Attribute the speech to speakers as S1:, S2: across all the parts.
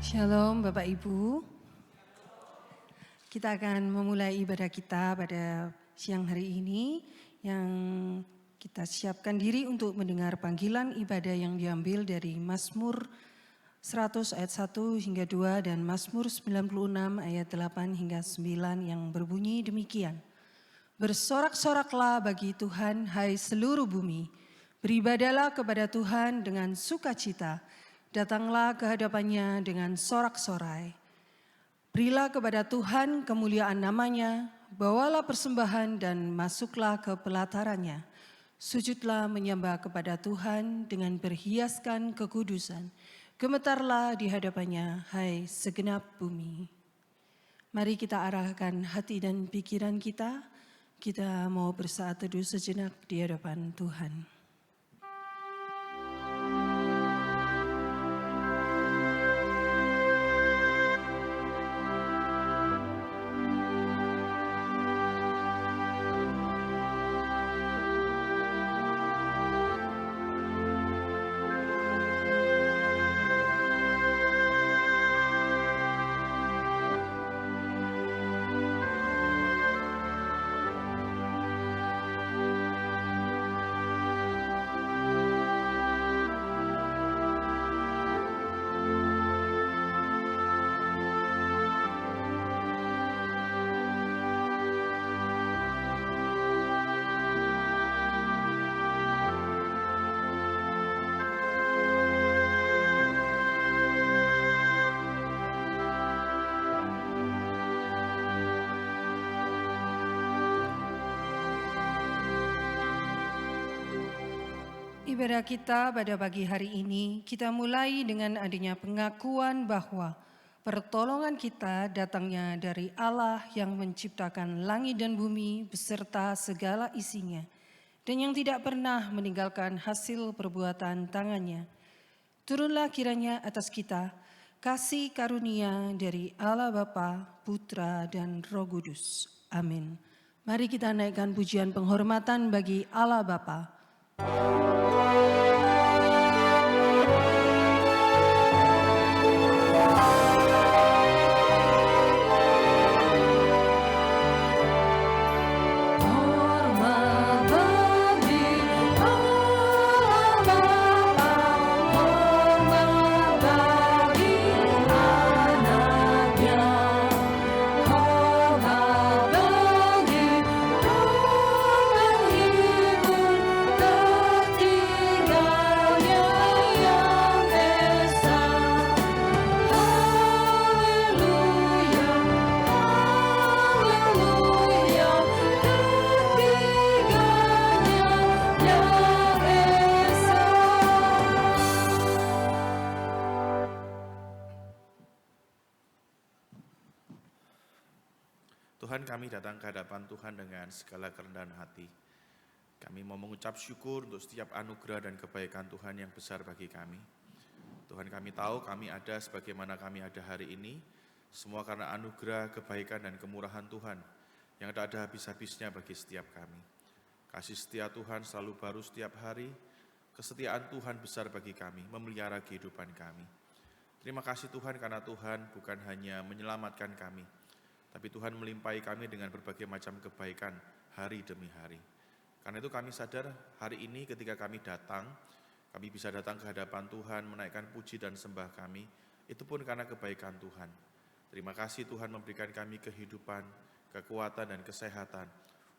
S1: Shalom Bapak Ibu. Kita akan memulai ibadah kita pada siang hari ini yang kita siapkan diri untuk mendengar panggilan ibadah yang diambil dari Mazmur 100 ayat 1 hingga 2 dan Mazmur 96 ayat 8 hingga 9 yang berbunyi demikian. Bersorak-soraklah bagi Tuhan hai seluruh bumi, beribadahlah kepada Tuhan dengan sukacita. Datanglah ke hadapannya dengan sorak-sorai. Berilah kepada Tuhan kemuliaan namanya, bawalah persembahan dan masuklah ke pelatarannya. Sujudlah menyembah kepada Tuhan dengan berhiaskan kekudusan. Gemetarlah di hadapannya, hai segenap bumi. Mari kita arahkan hati dan pikiran kita. Kita mau bersaat teduh sejenak di hadapan Tuhan. Ibadah kita pada pagi hari ini, kita mulai dengan adanya pengakuan bahwa pertolongan kita datangnya dari Allah yang menciptakan langit dan bumi beserta segala isinya, dan yang tidak pernah meninggalkan hasil perbuatan tangannya. Turunlah kiranya atas kita kasih karunia dari Allah Bapa, Putra, dan Roh Kudus. Amin. Mari kita naikkan pujian penghormatan bagi Allah Bapa.
S2: Tuhan, kami datang ke hadapan Tuhan dengan segala kerendahan hati. Kami mau mengucap syukur untuk setiap anugerah dan kebaikan Tuhan yang besar bagi kami. Tuhan, kami tahu kami ada sebagaimana kami ada hari ini, semua karena anugerah, kebaikan, dan kemurahan Tuhan yang tak ada habis-habisnya bagi setiap kami. Kasih setia Tuhan selalu baru setiap hari, kesetiaan Tuhan besar bagi kami, memelihara kehidupan kami. Terima kasih Tuhan karena Tuhan bukan hanya menyelamatkan kami, tapi Tuhan melimpahi kami dengan berbagai macam kebaikan hari demi hari. Karena itu kami sadar hari ini ketika kami datang, kami bisa datang ke hadapan Tuhan, menaikkan puji dan sembah kami, itu pun karena kebaikan Tuhan. Terima kasih Tuhan memberikan kami kehidupan, kekuatan dan kesehatan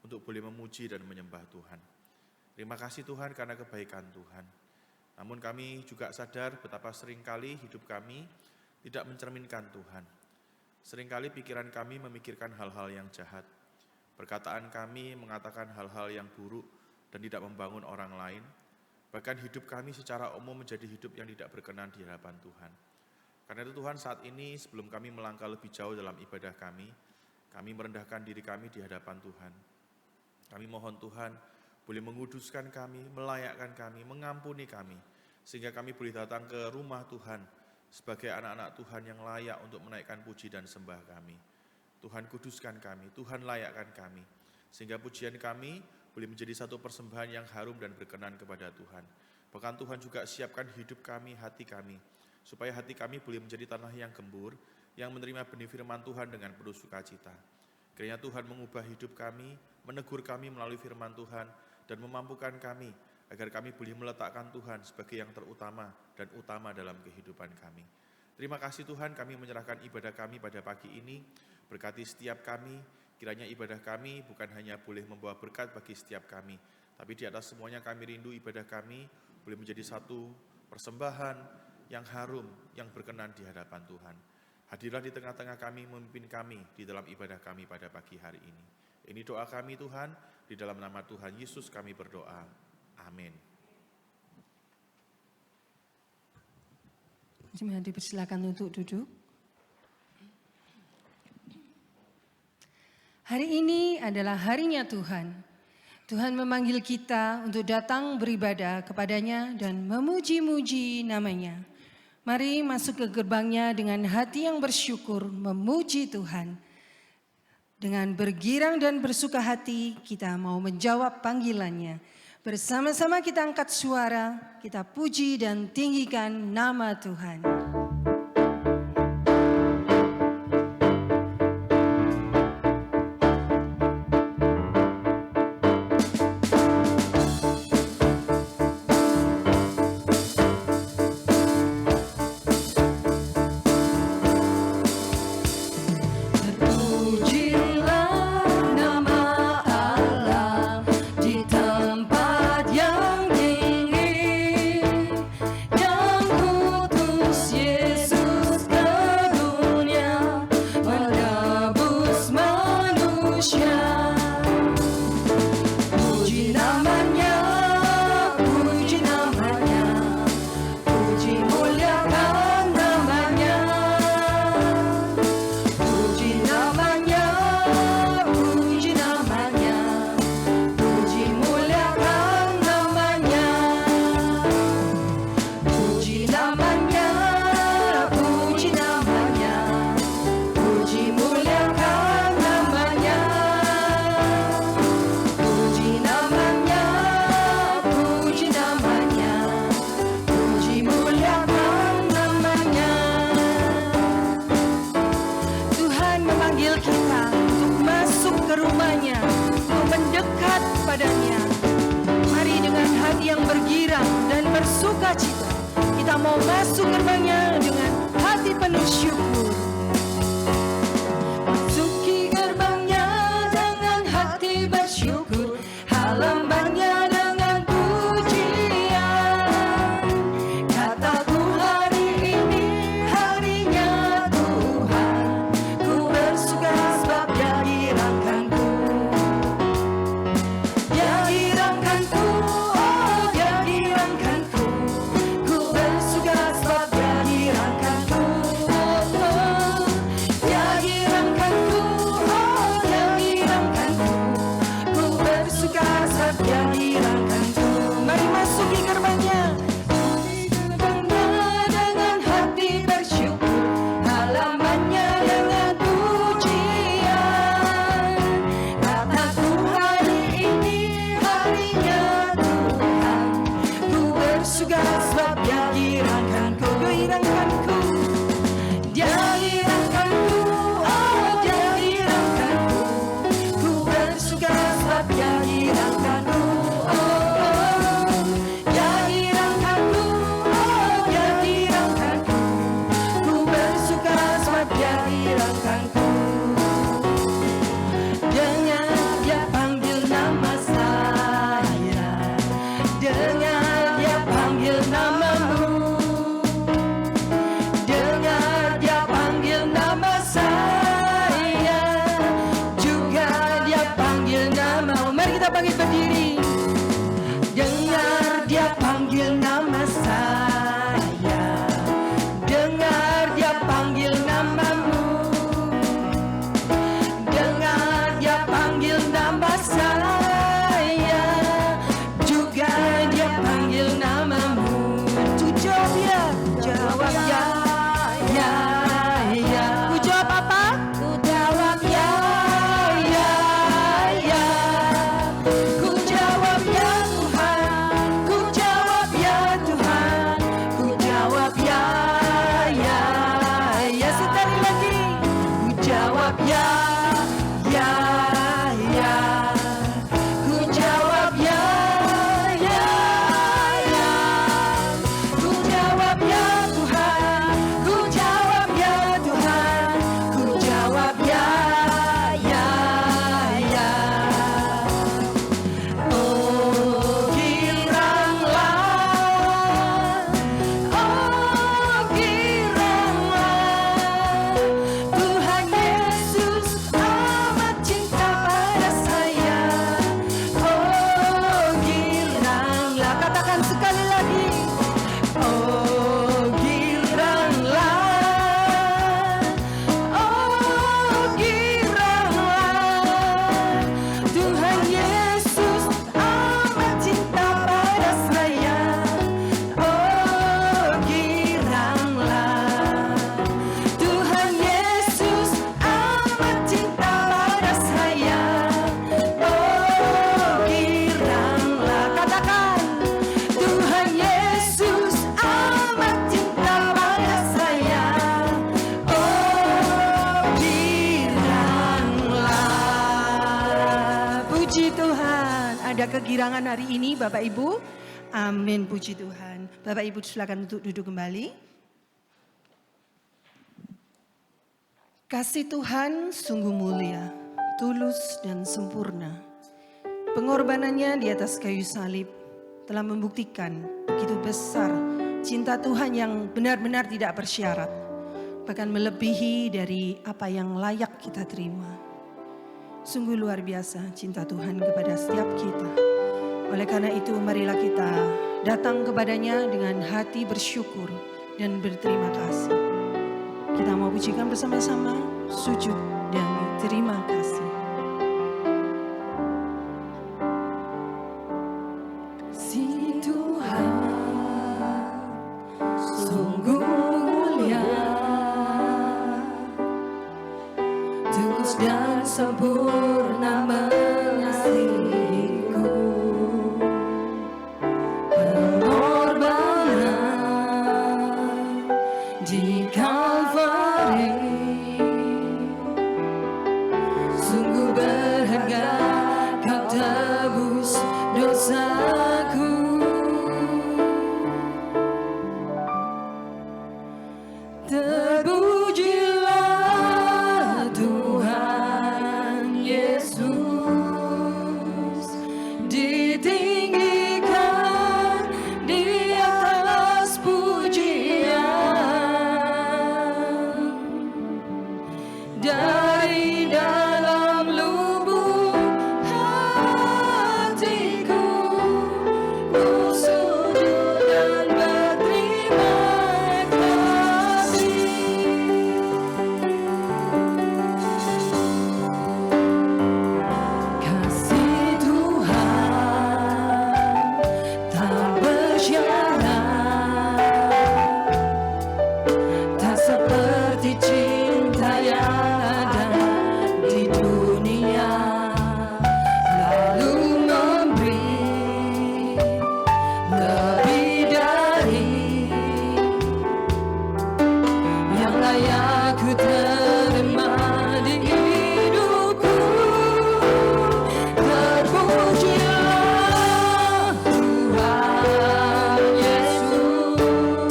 S2: untuk boleh memuji dan menyembah Tuhan. Terima kasih Tuhan karena kebaikan Tuhan. Namun kami juga sadar betapa seringkali hidup kami tidak mencerminkan Tuhan. Seringkali pikiran kami memikirkan hal-hal yang jahat. Perkataan kami mengatakan hal-hal yang buruk dan tidak membangun orang lain. Bahkan hidup kami secara umum menjadi hidup yang tidak berkenan di hadapan Tuhan. Karena itu Tuhan saat ini sebelum kami melangkah lebih jauh dalam ibadah kami merendahkan diri kami di hadapan Tuhan. Kami mohon Tuhan boleh menguduskan kami, melayakkan kami, mengampuni kami. Sehingga kami boleh datang ke rumah Tuhan sebagai anak-anak Tuhan yang layak untuk menaikkan puji dan sembah kami. Tuhan kuduskan kami, Tuhan layakkan kami, sehingga pujian kami boleh menjadi satu persembahan yang harum dan berkenan kepada Tuhan. Bahkan Tuhan juga siapkan hidup kami, hati kami, supaya hati kami boleh menjadi tanah yang gembur, yang menerima benih firman Tuhan dengan penuh sukacita. Kiranya Tuhan mengubah hidup kami, menegur kami melalui firman Tuhan, dan memampukan kami agar kami boleh meletakkan Tuhan sebagai yang terutama dan utama dalam kehidupan kami. Terima kasih Tuhan, kami menyerahkan ibadah kami pada pagi ini. Berkati setiap kami, kiranya ibadah kami bukan hanya boleh membawa berkat bagi setiap kami, tapi di atas semuanya kami rindu ibadah kami boleh menjadi satu persembahan yang harum, yang berkenan di hadapan Tuhan. Hadirlah di tengah-tengah kami, memimpin kami di dalam ibadah kami pada pagi hari ini. Ini doa kami Tuhan, di dalam nama Tuhan Yesus kami berdoa. Amin.
S1: Jemaat dipersilakan untuk duduk. Hari ini adalah harinya Tuhan. Tuhan memanggil kita untuk datang beribadah kepadanya dan memuji-muji namanya. Mari masuk ke gerbangnya dengan hati yang bersyukur, memuji Tuhan. Dengan bergirang dan bersuka hati, kita mau menjawab panggilannya. Bersama-sama kita angkat suara, kita puji dan tinggikan nama Tuhan.
S3: Ku bersuka sebab Dia hirangkanku.
S1: kegirangan hari ini Bapak Ibu. Amin, puji Tuhan. Bapak Ibu silakan untuk duduk kembali. Kasih Tuhan sungguh mulia, tulus dan sempurna. Pengorbanannya di atas kayu salib telah membuktikan begitu besar cinta Tuhan yang benar-benar tidak bersyarat, bahkan melebihi dari apa yang layak kita terima. Sungguh luar biasa cinta Tuhan kepada setiap kita. Oleh karena itu marilah kita datang kepadanya dengan hati bersyukur dan berterima kasih. Kita mau pujikan bersama-sama, sujud dan terima kasih. Si Tuhan sungguh mulia, tulus dan sempurna mengasihiku. Pengorbanan di Kalvari sungguh berharga, kau tebus dosaku. Terpujilah Tuhan Yesus, ditinggikan di atas pujian. Dari dalam lubuk hatiku, ku sujud dan berterima kasih. Kasih Tuhan tak bersyarat, tak seperti cinta yang ada di dunia, lalu memberi lebih dari yang layak ku terima di hidupku. Terpujilah Tuhan Yesus,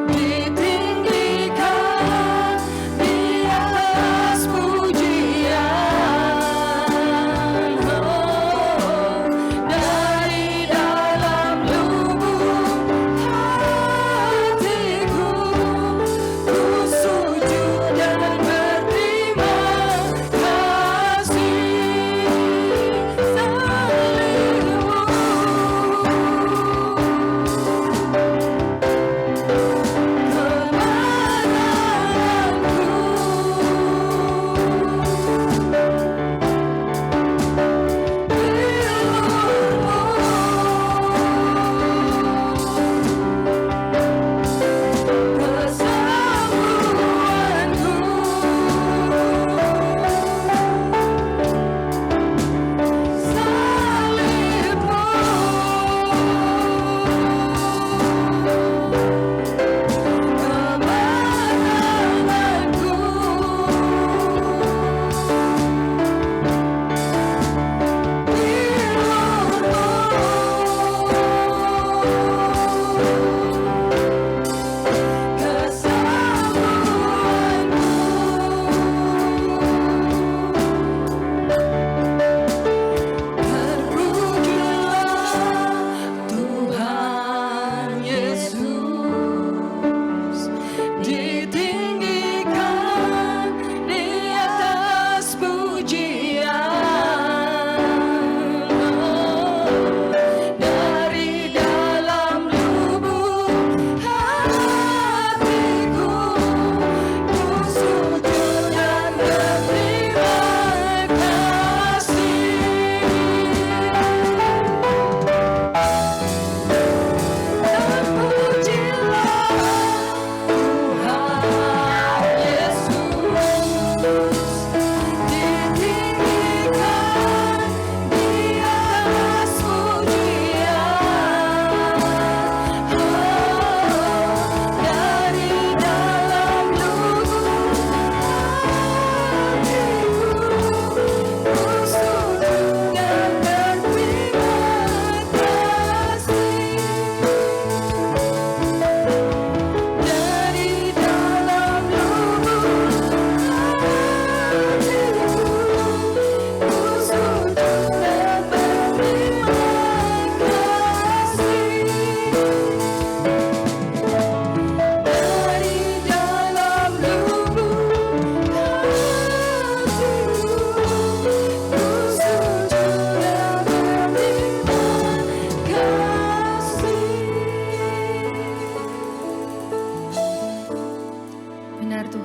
S1: ditinggikan di atas pujian. Dari dalam lubuk hatiku, ku sujud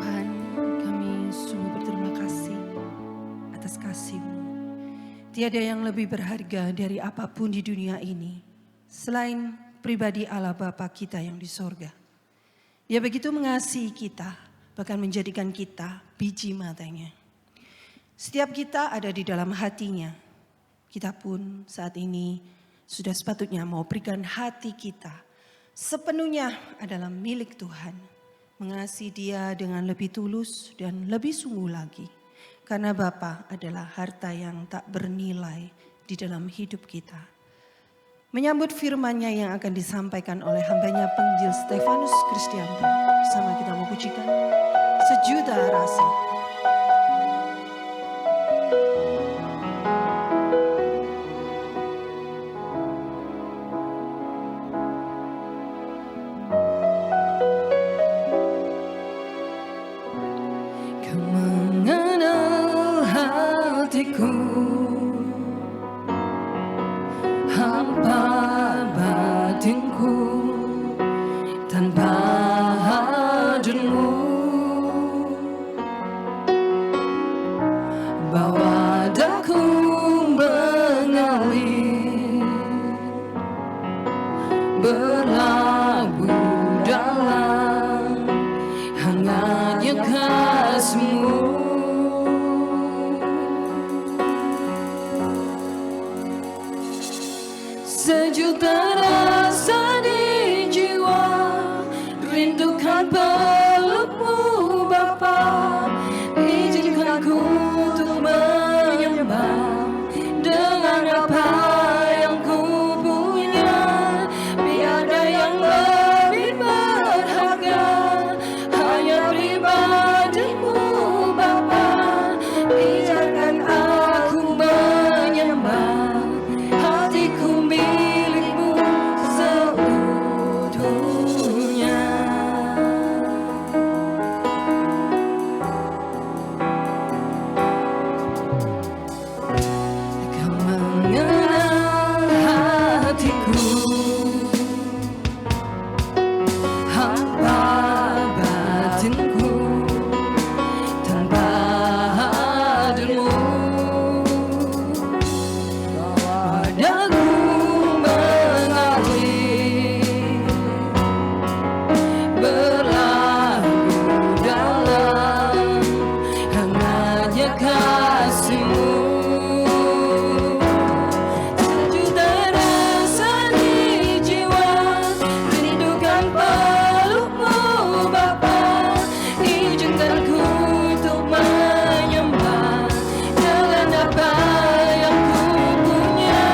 S1: Tuhan, kami sungguh berterima kasih atas kasih-Mu. Tiada yang lebih berharga dari apapun di dunia ini selain pribadi Allah Bapa kita yang di sorga. Dia begitu mengasihi kita, bahkan menjadikan kita biji matanya. Setiap kita ada di dalam hatinya. Kita pun saat ini sudah sepatutnya mau berikan hati kita sepenuhnya adalah milik Tuhan. Mengasihi Dia dengan lebih tulus dan lebih sungguh lagi. Karena Bapa adalah harta yang tak bernilai di dalam hidup kita. Menyambut firman-Nya yang akan disampaikan oleh hambanya penginjil Stefanus Kristianto. Bersama kita memujikan Sejuta Rasa.
S3: Hampa batinku tanpa hadirmu, bawa daku mengalir, berlabuh dalam hangatnya kasih-Mu. Sejuta rasa di jiwa, rindukan peluk-Mu Bapa. Izinkan ku untuk menyembah dengan apa yang ku punya. Tiada yang lebih berharga, hanya pribadi-Mu Bapa. Izinkan aku menyembah, hatiku milik-Mu seutuhnya. Kau mengenal hatiku, hampa batinku tanpa hadir-Mu. Daku mengalir, berlabuh dalam hangatnya kasih-Mu. Sejuta rasa di jiwa, rindukan peluk-Mu Bapa. Izinkan ku untuk menyembah dengan apa yang ku punya.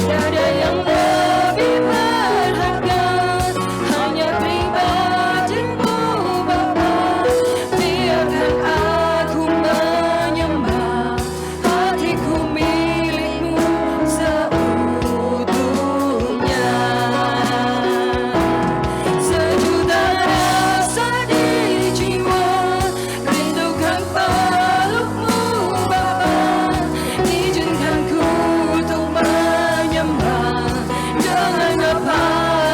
S3: Tiada yang lebih berharga, hanya pribadi-Mu Bapa. Biarkan aku menyembah, hatiku milik-Mu seutuhnya. Sejuta rasa di jiwa, rindukan peluk-Mu Bapa. Izinkan ku untuk menyembah dengan apa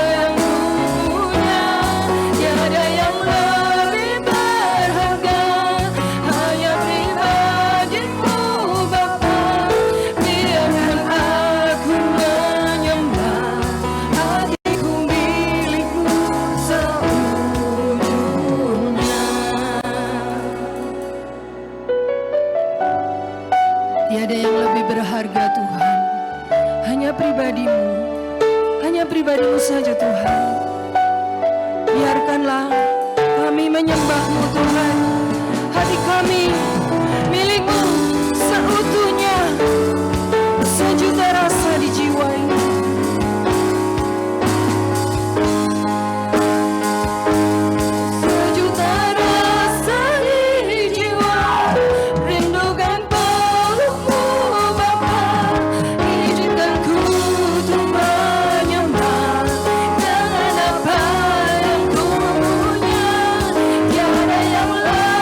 S3: yang ku punya. Tiada yang lebih berharga, hanya pribadi-Mu Bapa. Biarkan aku menyembah, hatiku milik-Mu seutuhnya.
S1: Tiada yang lebih berharga Tuhan, hanya pribadi-Mu, hanya pribadi-Mu saja Tuhan. Biarkanlah kami menyembah-Mu Tuhan, hati kami milik-Mu seutuhnya. Sejuta rasa di jiwa ini, sejuta rasa di jiwa, rindukan peluk-Mu Bapa. Izinkan ku untuk menyembah dengan apa yang ku punya. Tiada yang lebih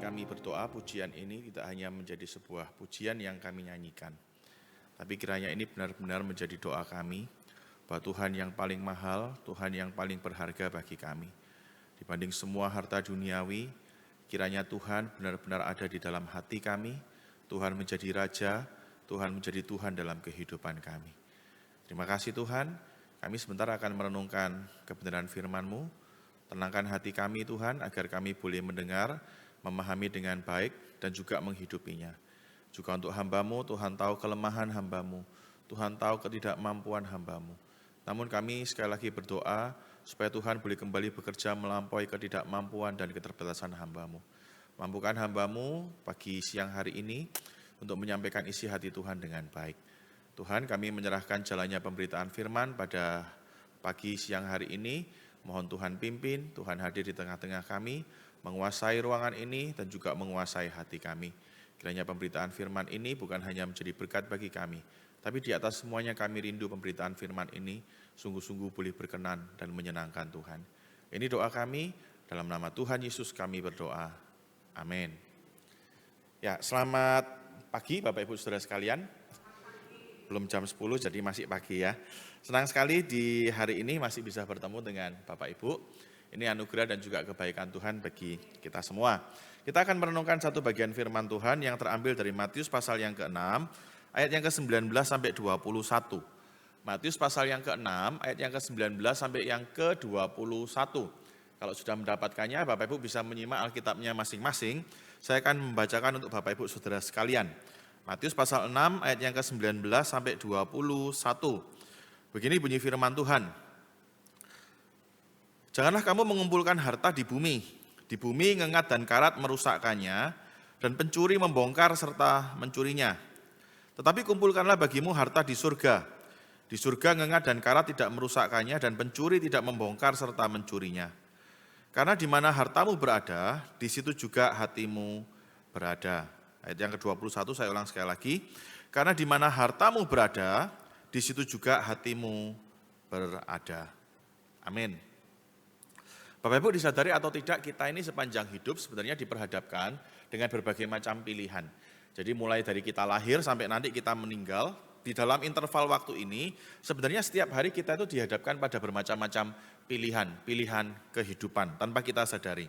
S2: kami berdoa pujian ini tidak hanya menjadi sebuah pujian yang kami nyanyikan, tapi kiranya ini benar-benar menjadi doa kami, bahwa Tuhan yang paling mahal, Tuhan yang paling berharga bagi kami. Dibanding semua harta duniawi, kiranya Tuhan benar-benar ada di dalam hati kami, Tuhan menjadi Raja, Tuhan menjadi Tuhan dalam kehidupan kami. Terima kasih Tuhan, kami sebentar akan merenungkan kebenaran firman-Mu. Tenangkan hati kami Tuhan, agar kami boleh mendengar, memahami dengan baik, dan juga menghidupinya. Juga untuk hamba-Mu, Tuhan tahu kelemahan hamba-Mu, Tuhan tahu ketidakmampuan hamba-Mu. Namun kami sekali lagi berdoa, supaya Tuhan boleh kembali bekerja melampaui ketidakmampuan dan keterbatasan hamba-Mu. Mampukan hamba-Mu pagi siang hari ini untuk menyampaikan isi hati Tuhan dengan baik. Tuhan, kami menyerahkan jalannya pemberitaan firman pada pagi siang hari ini. Mohon Tuhan pimpin, Tuhan hadir di tengah-tengah kami, menguasai ruangan ini dan juga menguasai hati kami. Kiranya pemberitaan firman ini bukan hanya menjadi berkat bagi kami, tapi di atas semuanya kami rindu pemberitaan firman ini sungguh-sungguh boleh berkenan dan menyenangkan Tuhan. Ini doa kami, dalam nama Tuhan Yesus kami berdoa. Amin. Ya, selamat pagi Bapak Ibu Saudara sekalian. Belum jam 10 jadi masih pagi ya. Senang sekali di hari ini masih bisa bertemu dengan Bapak Ibu. Ini anugerah dan juga kebaikan Tuhan bagi kita semua. Kita akan merenungkan satu bagian firman Tuhan yang terambil dari Matius pasal yang ke-6, ayat yang ke-19 sampai 21. Matius pasal yang ke-6, ayat yang ke-19 sampai yang ke-21. Kalau sudah mendapatkannya, Bapak Ibu bisa menyimak Alkitabnya masing-masing. Saya akan membacakan untuk Bapak Ibu Saudara sekalian. Matius pasal 6, ayat yang ke-19 sampai 21. Begini bunyi firman Tuhan. Janganlah kamu mengumpulkan harta di bumi. Di bumi ngengat dan karat merusakkannya, dan pencuri membongkar serta mencurinya. Tetapi kumpulkanlah bagimu harta di surga. Di surga ngengat dan karat tidak merusakkannya, dan pencuri tidak membongkar serta mencurinya. Karena di mana hartamu berada, di situ juga hatimu berada. Ayat yang ke-21 saya ulang sekali lagi. Karena di mana hartamu berada, di situ juga hatimu berada. Amin. Bapak Ibu disadari atau tidak, kita ini sepanjang hidup sebenarnya diperhadapkan dengan berbagai macam pilihan. Jadi mulai dari kita lahir sampai nanti kita meninggal, di dalam interval waktu ini, sebenarnya setiap hari kita itu dihadapkan pada bermacam-macam pilihan kehidupan tanpa kita sadari.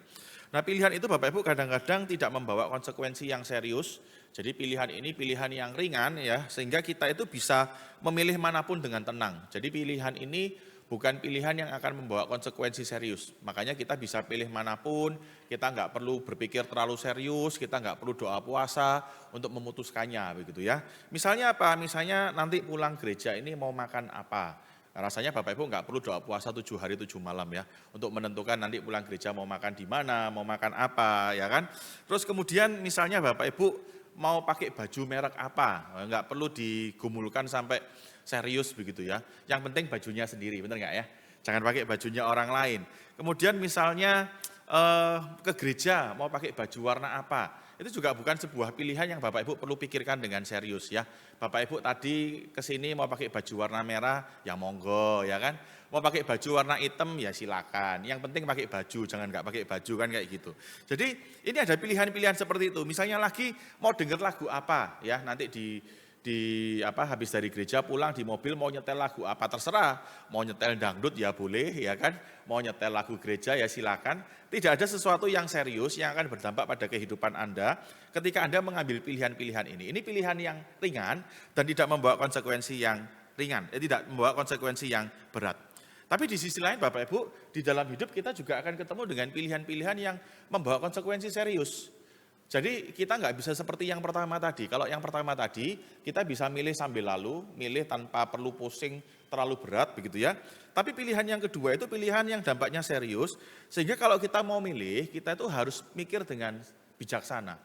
S2: Nah pilihan itu Bapak Ibu kadang-kadang tidak membawa konsekuensi yang serius, jadi pilihan ini pilihan yang ringan ya, sehingga kita itu bisa memilih manapun dengan tenang. Jadi pilihan ini bukan pilihan yang akan membawa konsekuensi serius. Makanya kita bisa pilih manapun, kita nggak perlu berpikir terlalu serius, kita nggak perlu doa puasa untuk memutuskannya begitu ya. Misalnya apa? Misalnya nanti pulang gereja ini mau makan apa? Rasanya Bapak Ibu nggak perlu doa puasa 7 hari 7 malam ya, untuk menentukan nanti pulang gereja mau makan di mana, mau makan apa ya kan. Terus kemudian misalnya Bapak Ibu mau pakai baju merek apa, nggak perlu digumulkan sampai serius begitu ya. Yang penting bajunya sendiri, benar nggak ya? Jangan pakai bajunya orang lain. Kemudian misalnya ke gereja mau pakai baju warna apa, itu juga bukan sebuah pilihan yang Bapak Ibu perlu pikirkan dengan serius ya. Bapak Ibu tadi ke sini mau pakai baju warna merah, ya monggo ya kan. Mau pakai baju warna hitam, ya silakan. Yang penting pakai baju, jangan nggak pakai baju kan kayak gitu. Jadi ini ada pilihan-pilihan seperti itu. Misalnya lagi mau dengar lagu apa ya, nanti habis dari gereja pulang di mobil mau nyetel lagu apa terserah, mau nyetel dangdut ya boleh ya kan, mau nyetel lagu gereja ya silakan. Tidak ada sesuatu yang serius yang akan berdampak pada kehidupan Anda ketika Anda mengambil pilihan-pilihan ini. Ini pilihan yang ringan dan tidak membawa konsekuensi yang ringan, tidak membawa konsekuensi yang berat. Tapi di sisi lain Bapak Ibu, di dalam hidup kita juga akan ketemu dengan pilihan-pilihan yang membawa konsekuensi serius. Jadi kita nggak bisa seperti yang pertama tadi. Kalau yang pertama tadi kita bisa milih sambil lalu, milih tanpa perlu pusing terlalu berat begitu ya. Tapi pilihan yang kedua itu pilihan yang dampaknya serius. Sehingga kalau kita mau milih, kita itu harus mikir dengan bijaksana.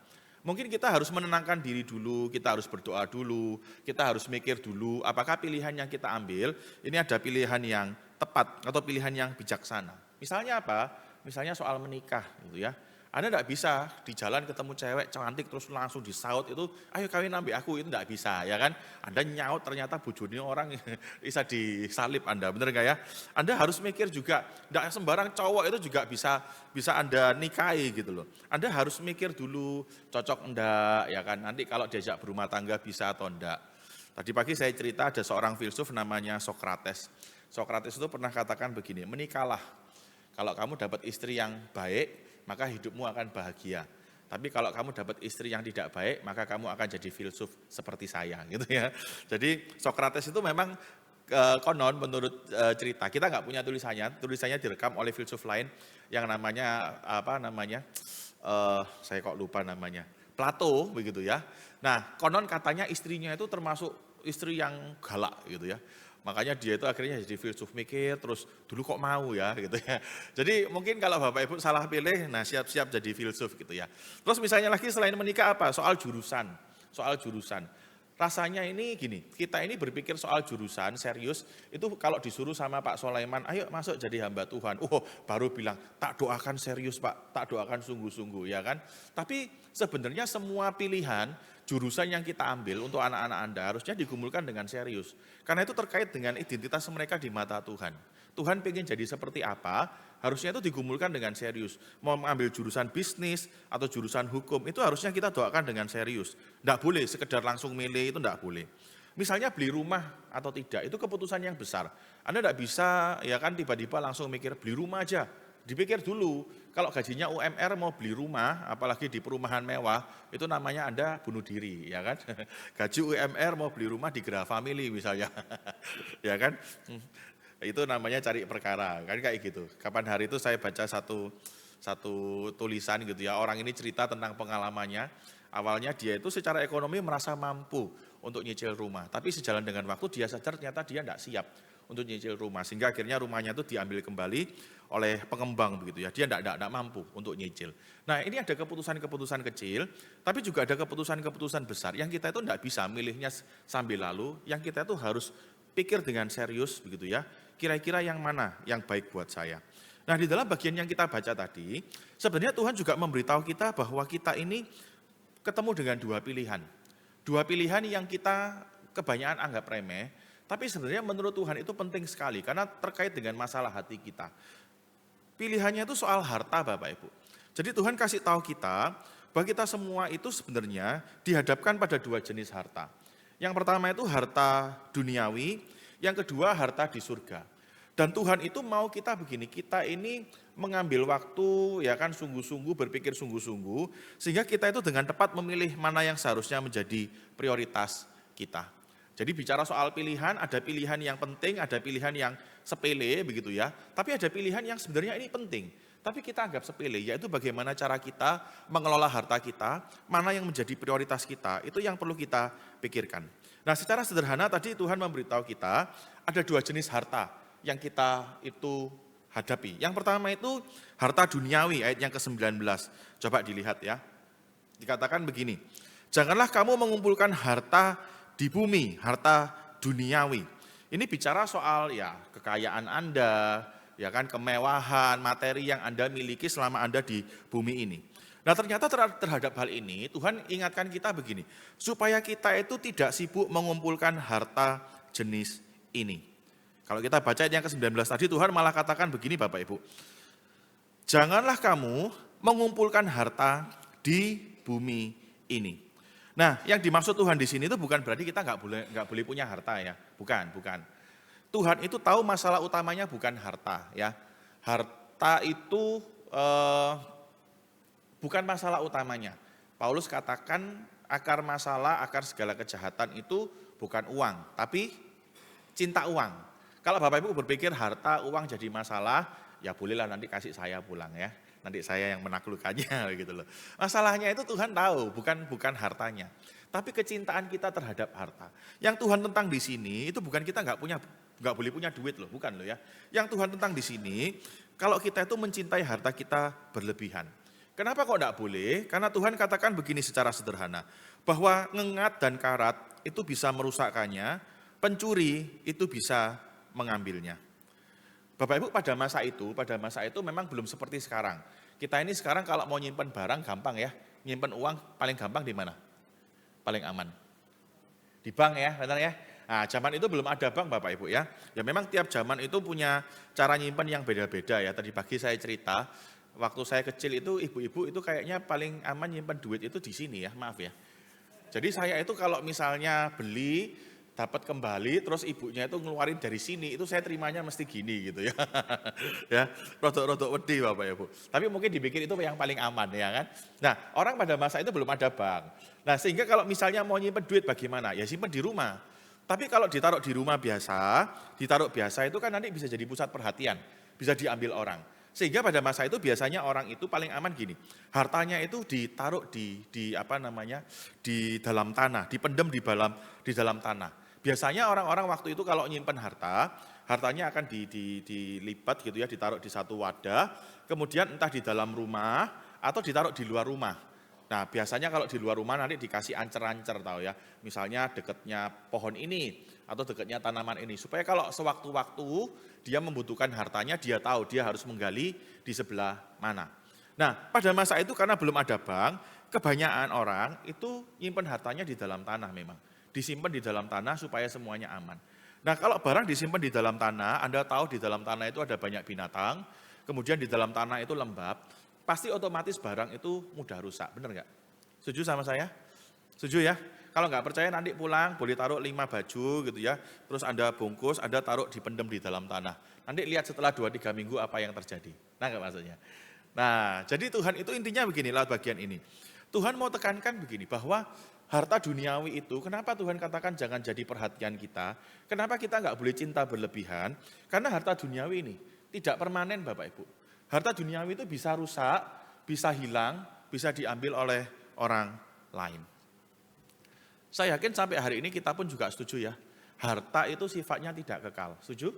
S2: Mungkin kita harus menenangkan diri dulu, kita harus berdoa dulu, kita harus mikir dulu apakah pilihan yang kita ambil ini ada pilihan yang tepat atau pilihan yang bijaksana. Misalnya apa? Misalnya soal menikah gitu ya. Anda tidak bisa di jalan ketemu cewek cantik terus langsung disaut itu, ayo kawin ambil aku, itu tidak bisa ya kan. Anda nyaut ternyata bojone orang bisa disalib Anda, benar nggak ya? Anda harus mikir juga, tidak sembarang cowok itu juga bisa Anda nikahi gitu loh. Anda harus mikir dulu cocok enggak ya kan, nanti kalau diajak berumah tangga bisa atau enggak. Tadi pagi saya cerita ada seorang filsuf namanya Sokrates. Sokrates itu pernah katakan begini, menikahlah. Kalau kamu dapat istri yang baik, maka hidupmu akan bahagia. Tapi kalau kamu dapat istri yang tidak baik, maka kamu akan jadi filsuf seperti saya gitu ya. Jadi Sokrates itu memang konon menurut cerita, kita nggak punya tulisannya direkam oleh filsuf lain yang namanya saya kok lupa namanya, Plato begitu ya. Nah konon katanya istrinya itu termasuk istri yang galak gitu ya. Makanya dia itu akhirnya jadi filsuf, mikir terus dulu kok mau ya gitu ya. Jadi mungkin kalau Bapak Ibu salah pilih, nah siap-siap jadi filsuf gitu ya. Terus misalnya lagi selain menikah apa? Soal jurusan. Rasanya ini gini, kita ini berpikir soal jurusan serius, itu kalau disuruh sama Pak Sulaiman, ayo masuk jadi hamba Tuhan. Baru bilang, tak doakan serius Pak, tak doakan sungguh-sungguh ya kan. Tapi sebenarnya semua pilihan, jurusan yang kita ambil untuk anak-anak Anda harusnya digumulkan dengan serius. Karena itu terkait dengan identitas mereka di mata Tuhan. Tuhan pengen jadi seperti apa, harusnya itu digumulkan dengan serius. Mau mengambil jurusan bisnis atau jurusan hukum, itu harusnya kita doakan dengan serius. Tidak boleh sekedar langsung milih, itu tidak boleh. Misalnya beli rumah atau tidak, itu keputusan yang besar. Anda tidak bisa ya kan tiba-tiba langsung mikir beli rumah aja. Dipikir dulu, kalau gajinya UMR mau beli rumah, apalagi di perumahan mewah, itu namanya Anda bunuh diri, ya kan? Gaji UMR mau beli rumah di Graha Family misalnya, ya kan? Itu namanya cari perkara, kan kayak gitu. Kapan hari itu saya baca satu tulisan gitu ya, orang ini cerita tentang pengalamannya. Awalnya dia itu secara ekonomi merasa mampu untuk nyicil rumah, tapi sejalan dengan waktu dia sadar ternyata dia tidak siap untuk nyicil rumah, sehingga akhirnya rumahnya itu diambil kembali oleh pengembang begitu ya, dia tidak mampu untuk nyicil. Nah ini ada keputusan-keputusan kecil, tapi juga ada keputusan-keputusan besar yang kita itu tidak bisa milihnya sambil lalu, yang kita itu harus pikir dengan serius begitu ya, kira-kira yang mana yang baik buat saya. Nah di dalam bagian yang kita baca tadi, sebenarnya Tuhan juga memberitahu kita bahwa kita ini ketemu dengan dua pilihan yang kita kebanyakan anggap remeh, tapi sebenarnya menurut Tuhan itu penting sekali karena terkait dengan masalah hati kita. Pilihannya itu soal harta Bapak Ibu. Jadi Tuhan kasih tahu kita bahwa kita semua itu sebenarnya dihadapkan pada dua jenis harta. Yang pertama itu harta duniawi, yang kedua harta di surga. Dan Tuhan itu mau kita begini, kita ini mengambil waktu ya kan sungguh-sungguh, berpikir sungguh-sungguh, sehingga kita itu dengan tepat memilih mana yang seharusnya menjadi prioritas kita. Jadi bicara soal pilihan, ada pilihan yang penting, ada pilihan yang sepele begitu ya. Tapi ada pilihan yang sebenarnya ini penting, tapi kita anggap sepele, yaitu bagaimana cara kita mengelola harta kita, mana yang menjadi prioritas kita, itu yang perlu kita pikirkan. Nah secara sederhana tadi Tuhan memberitahu kita, ada dua jenis harta yang kita itu hadapi. Yang pertama itu harta duniawi, ayat yang ke-19. Coba dilihat ya. Dikatakan begini, janganlah kamu mengumpulkan harta di bumi, harta duniawi. Ini bicara soal ya kekayaan Anda, ya kan kemewahan, materi yang Anda miliki selama Anda di bumi ini. Nah ternyata terhadap hal ini Tuhan ingatkan kita begini, supaya kita itu tidak sibuk mengumpulkan harta jenis ini. Kalau kita baca yang ke-19 tadi Tuhan malah katakan begini Bapak Ibu, janganlah kamu mengumpulkan harta di bumi ini. Nah, yang dimaksud Tuhan di sini itu bukan berarti kita nggak boleh punya harta ya, bukan. Tuhan itu tahu masalah utamanya bukan harta ya. Harta itu bukan masalah utamanya. Paulus katakan akar segala kejahatan itu bukan uang, tapi cinta uang. Kalau Bapak Ibu berpikir harta uang jadi masalah, ya bolehlah nanti kasih saya pulang ya. Nanti saya yang menaklukkannya gitu loh. Masalahnya itu Tuhan tahu, bukan hartanya. Tapi kecintaan kita terhadap harta. Yang Tuhan tentang di sini itu bukan kita nggak boleh punya duit loh, bukan loh ya. Yang Tuhan tentang di sini, kalau kita itu mencintai harta kita berlebihan. Kenapa kok nggak boleh? Karena Tuhan katakan begini secara sederhana, bahwa ngengat dan karat itu bisa merusakkannya, pencuri itu bisa mengambilnya. Bapak Ibu pada masa itu memang belum seperti sekarang. Kita ini sekarang kalau mau nyimpen barang gampang ya, nyimpen uang paling gampang di mana? Paling aman. Di bank ya, benar ya? Nah, zaman itu belum ada bank Bapak Ibu ya. Ya memang tiap zaman itu punya cara nyimpen yang beda-beda ya. Tadi pagi saya cerita, waktu saya kecil itu ibu-ibu itu kayaknya paling aman nyimpen duit itu di sini ya, maaf ya. Jadi saya itu kalau misalnya beli, dapat kembali, terus ibunya itu ngeluarin dari sini, itu saya terimanya mesti gini gitu ya. Ya, rodok-rodok wedi Bapak Ibu. Tapi mungkin dibikin itu yang paling aman ya kan. Nah, orang pada masa itu belum ada bank. Nah, sehingga kalau misalnya mau nyimpen duit bagaimana? Ya simpen di rumah. Tapi kalau ditaruh di rumah biasa, ditaruh biasa itu kan nanti bisa jadi pusat perhatian, bisa diambil orang. Sehingga pada masa itu biasanya orang itu paling aman gini, hartanya itu ditaruh di dalam tanah, dipendam di dalam tanah. Biasanya orang-orang waktu itu kalau nyimpen hartanya akan dilipat gitu ya, ditaruh di satu wadah, kemudian entah di dalam rumah atau ditaruh di luar rumah. Nah, biasanya kalau di luar rumah nanti dikasih ancer-ancer tahu ya. Misalnya dekatnya pohon ini atau dekatnya tanaman ini. Supaya kalau sewaktu-waktu dia membutuhkan hartanya, dia tahu dia harus menggali di sebelah mana. Nah, pada masa itu karena belum ada bank, kebanyakan orang itu nyimpen hartanya di dalam tanah memang. Disimpan di dalam tanah supaya semuanya aman. Nah, kalau barang disimpan di dalam tanah, Anda tahu di dalam tanah itu ada banyak binatang, kemudian di dalam tanah itu lembab, pasti otomatis barang itu mudah rusak, benar nggak? Setuju sama saya? Setuju ya? Kalau nggak percaya nanti pulang boleh taruh 5 baju gitu ya, terus Anda bungkus, Anda taruh dipendam di dalam tanah. Nanti lihat setelah 2-3 minggu apa yang terjadi. Nah, nggak maksudnya? Nah, jadi Tuhan itu intinya begini lewat bagian ini. Tuhan mau tekankan begini, bahwa harta duniawi itu, kenapa Tuhan katakan jangan jadi perhatian kita, kenapa kita nggak boleh cinta berlebihan, karena harta duniawi ini tidak permanen Bapak Ibu. Harta duniawi itu bisa rusak, bisa hilang, bisa diambil oleh orang lain. Saya yakin sampai hari ini kita pun juga setuju ya, harta itu sifatnya tidak kekal. Setuju?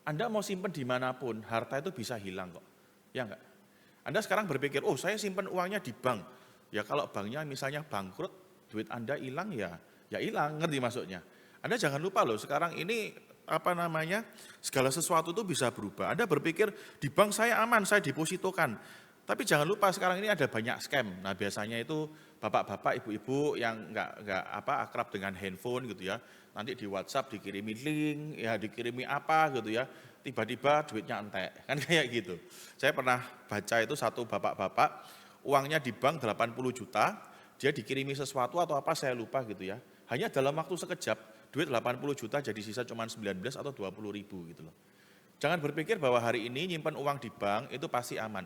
S2: Anda mau simpen dimanapun, harta itu bisa hilang kok. Ya enggak? Anda sekarang berpikir, oh saya simpen uangnya di bank. Ya kalau banknya misalnya bangkrut, duit Anda hilang ya hilang, ngerti maksudnya. Anda jangan lupa loh, sekarang ini segala sesuatu itu bisa berubah. Anda berpikir di bank saya aman, saya depositokan. Tapi jangan lupa sekarang ini ada banyak scam. Nah biasanya itu bapak-bapak, ibu-ibu yang nggak akrab dengan handphone gitu ya. Nanti di WhatsApp dikirimi link, ya dikirimi apa gitu ya. Tiba-tiba duitnya entek, kan kayak gitu. Saya pernah baca itu satu bapak-bapak, uangnya di bank 80 juta, dia dikirimi sesuatu atau apa saya lupa gitu ya. Hanya dalam waktu sekejap, duit 80 juta jadi sisa cuma 19 atau 20 ribu gitu loh. Jangan berpikir bahwa hari ini nyimpan uang di bank itu pasti aman.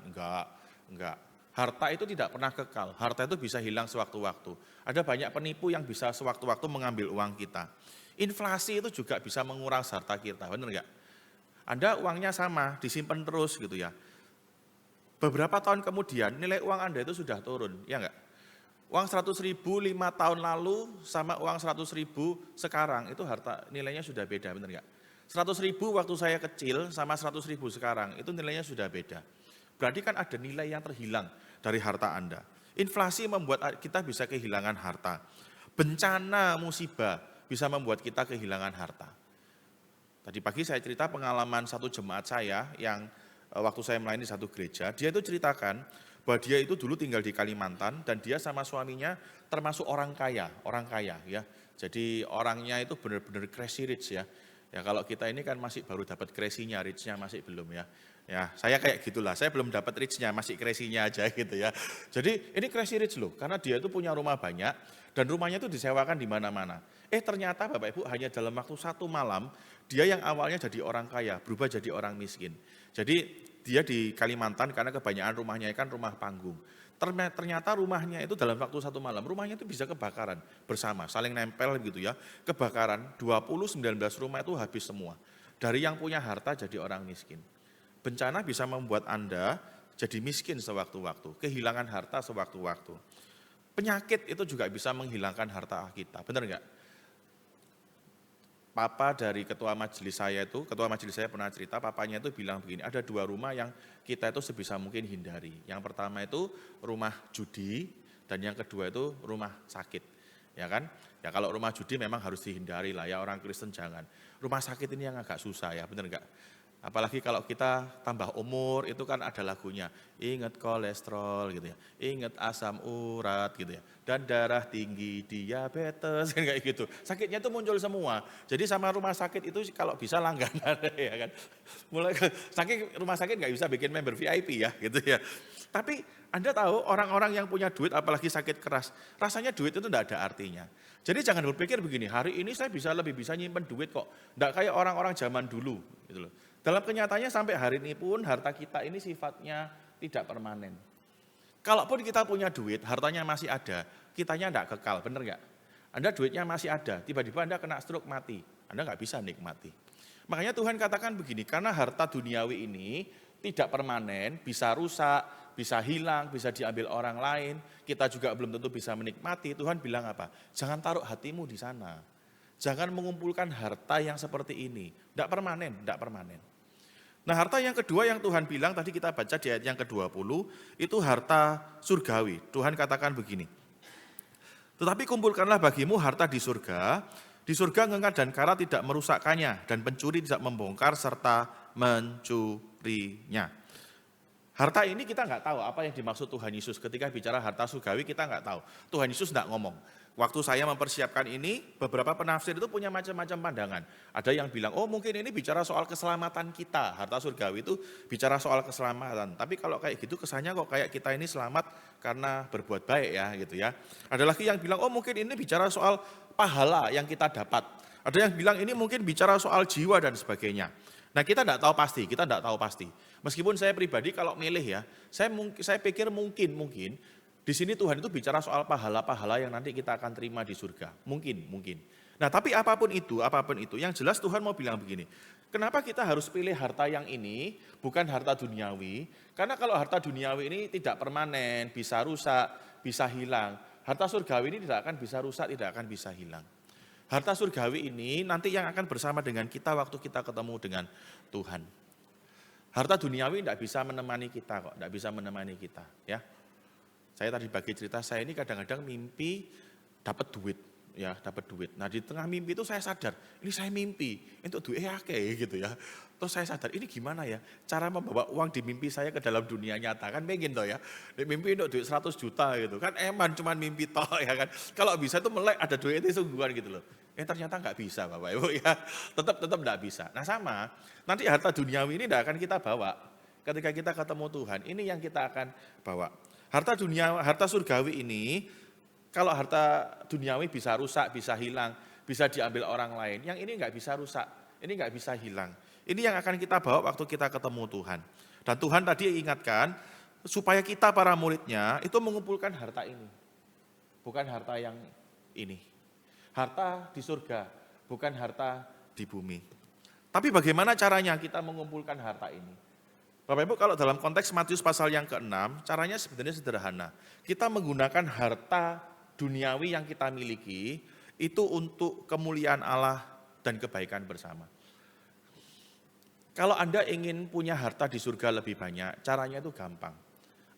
S2: Enggak. Harta itu tidak pernah kekal. Harta itu bisa hilang sewaktu-waktu. Ada banyak penipu yang bisa sewaktu-waktu mengambil uang kita. Inflasi itu juga bisa menguras harta kita, benar enggak? Anda uangnya sama, disimpan terus gitu ya. Beberapa tahun kemudian nilai uang Anda itu sudah turun, ya enggak? Uang 100 ribu 5 tahun lalu sama uang 100 ribu sekarang itu harta nilainya sudah beda, benar enggak? 100 ribu waktu saya kecil sama 100 ribu sekarang itu nilainya sudah beda. Berarti kan ada nilai yang terhilang dari harta Anda. Inflasi membuat kita bisa kehilangan harta. Bencana musibah bisa membuat kita kehilangan harta. Tadi pagi saya cerita pengalaman satu jemaat saya yang waktu saya melayani satu gereja, dia itu ceritakan bahwa dia itu dulu tinggal di Kalimantan dan dia sama suaminya termasuk orang kaya ya. Jadi orangnya itu benar-benar crazy rich ya. Ya kalau kita ini kan masih baru dapat crazy-nya, rich-nya masih belum ya. Ya, saya kayak gitulah. Saya belum dapat rich-nya, masih crazy-nya aja gitu ya. Jadi ini crazy rich loh, karena dia itu punya rumah banyak dan rumahnya itu disewakan di mana-mana. Ternyata Bapak Ibu hanya dalam waktu 1 malam dia yang awalnya jadi orang kaya berubah jadi orang miskin. Jadi dia di Kalimantan karena kebanyakan rumahnya kan rumah panggung. Ternyata rumahnya itu dalam waktu 1 malam, rumahnya itu bisa kebakaran bersama, saling nempel gitu ya. Kebakaran 19 rumah itu habis semua. Dari yang punya harta jadi orang miskin. Bencana bisa membuat Anda jadi miskin sewaktu-waktu, kehilangan harta sewaktu-waktu. Penyakit itu juga bisa menghilangkan harta kita, benar enggak? Papa dari ketua majelis saya pernah cerita, papanya itu bilang begini, ada 2 rumah yang kita itu sebisa mungkin hindari. Yang pertama itu rumah judi, dan yang kedua itu rumah sakit. Ya kan? Ya kalau rumah judi memang harus dihindari lah ya, orang Kristen jangan. Rumah sakit ini yang agak susah ya, benar enggak? Apalagi kalau kita tambah umur, itu kan ada lagunya. Ingat kolesterol gitu ya, ingat asam urat gitu ya. Dan darah tinggi, diabetes, kan kayak gitu. Sakitnya itu muncul semua. Jadi sama rumah sakit itu kalau bisa langganan ya kan. Mulai saking rumah sakit nggak bisa bikin member VIP ya gitu ya. Tapi Anda tahu orang-orang yang punya duit apalagi sakit keras, rasanya duit itu enggak ada artinya. Jadi jangan berpikir begini, hari ini saya lebih bisa nyimpen duit kok. Enggak kayak orang-orang zaman dulu gitu loh. Dalam kenyataannya sampai hari ini pun harta kita ini sifatnya tidak permanen. Kalaupun kita punya duit, hartanya masih ada, kitanya enggak kekal, benar enggak? Anda duitnya masih ada, tiba-tiba Anda kena stroke mati, Anda enggak bisa nikmati. Makanya Tuhan katakan begini, karena harta duniawi ini tidak permanen, bisa rusak, bisa hilang, bisa diambil orang lain, kita juga belum tentu bisa menikmati. Tuhan bilang apa? Jangan taruh hatimu di sana. Jangan mengumpulkan harta yang seperti ini. Tidak permanen, tidak permanen. Nah, harta yang kedua yang Tuhan bilang, tadi kita baca di ayat yang ke-20, itu harta surgawi. Tuhan katakan begini, tetapi kumpulkanlah bagimu harta di surga ngengat dan kara tidak merusakkannya, dan pencuri tidak membongkar serta mencurinya. Harta ini kita nggak tahu apa yang dimaksud Tuhan Yesus ketika bicara harta surgawi, kita nggak tahu. Tuhan Yesus nggak ngomong. Waktu saya mempersiapkan ini, beberapa penafsir itu punya macam-macam pandangan. Ada yang bilang, oh mungkin ini bicara soal keselamatan kita. Harta surgawi itu bicara soal keselamatan. Tapi kalau kayak gitu kesannya kok kayak kita ini selamat karena berbuat baik ya gitu ya. Ada lagi yang bilang, oh mungkin ini bicara soal pahala yang kita dapat. Ada yang bilang ini mungkin bicara soal jiwa dan sebagainya. Nah kita tidak tahu pasti, Meskipun saya pribadi kalau milih ya, saya pikir mungkin di sini Tuhan itu bicara soal pahala-pahala yang nanti kita akan terima di surga. Mungkin. Nah tapi apapun itu, yang jelas Tuhan mau bilang begini. Kenapa kita harus pilih harta yang ini, bukan harta duniawi? Karena kalau harta duniawi ini tidak permanen, bisa rusak, bisa hilang. Harta surgawi ini tidak akan bisa rusak, tidak akan bisa hilang. Harta surgawi ini nanti yang akan bersama dengan kita waktu kita ketemu dengan Tuhan. Harta duniawi tidak bisa menemani kita kok, tidak bisa menemani kita ya. Saya tadi bagi cerita, saya ini kadang-kadang mimpi dapat duit. Nah di tengah mimpi itu saya sadar, ini saya mimpi, untuk duit gitu ya. Terus saya sadar, ini gimana ya, cara membawa uang di mimpi saya ke dalam dunia nyata, kan pengen toh ya. Di mimpi untuk duit 100 juta gitu, kan cuman mimpi toh ya kan. Kalau bisa tuh melek ada duit itu sungguhan gitu loh. Ternyata nggak bisa Bapak Ibu ya, tetap nggak bisa. Nah sama, nanti harta duniawi ini tidak akan kita bawa. Ketika kita ketemu Tuhan, ini yang kita akan bawa. Harta surgawi ini, kalau harta duniawi bisa rusak, bisa hilang, bisa diambil orang lain. Yang ini nggak bisa rusak, ini nggak bisa hilang. Ini yang akan kita bawa waktu kita ketemu Tuhan. Dan Tuhan tadi ingatkan, supaya kita para muridnya itu mengumpulkan harta ini. Bukan harta yang ini. Harta di surga, bukan harta di bumi. Tapi bagaimana caranya kita mengumpulkan harta ini? Bapak Ibu, kalau dalam konteks Matius pasal yang ke-6, caranya sebenarnya sederhana. Kita menggunakan harta duniawi yang kita miliki, itu untuk kemuliaan Allah dan kebaikan bersama. Kalau Anda ingin punya harta di surga lebih banyak, caranya itu gampang.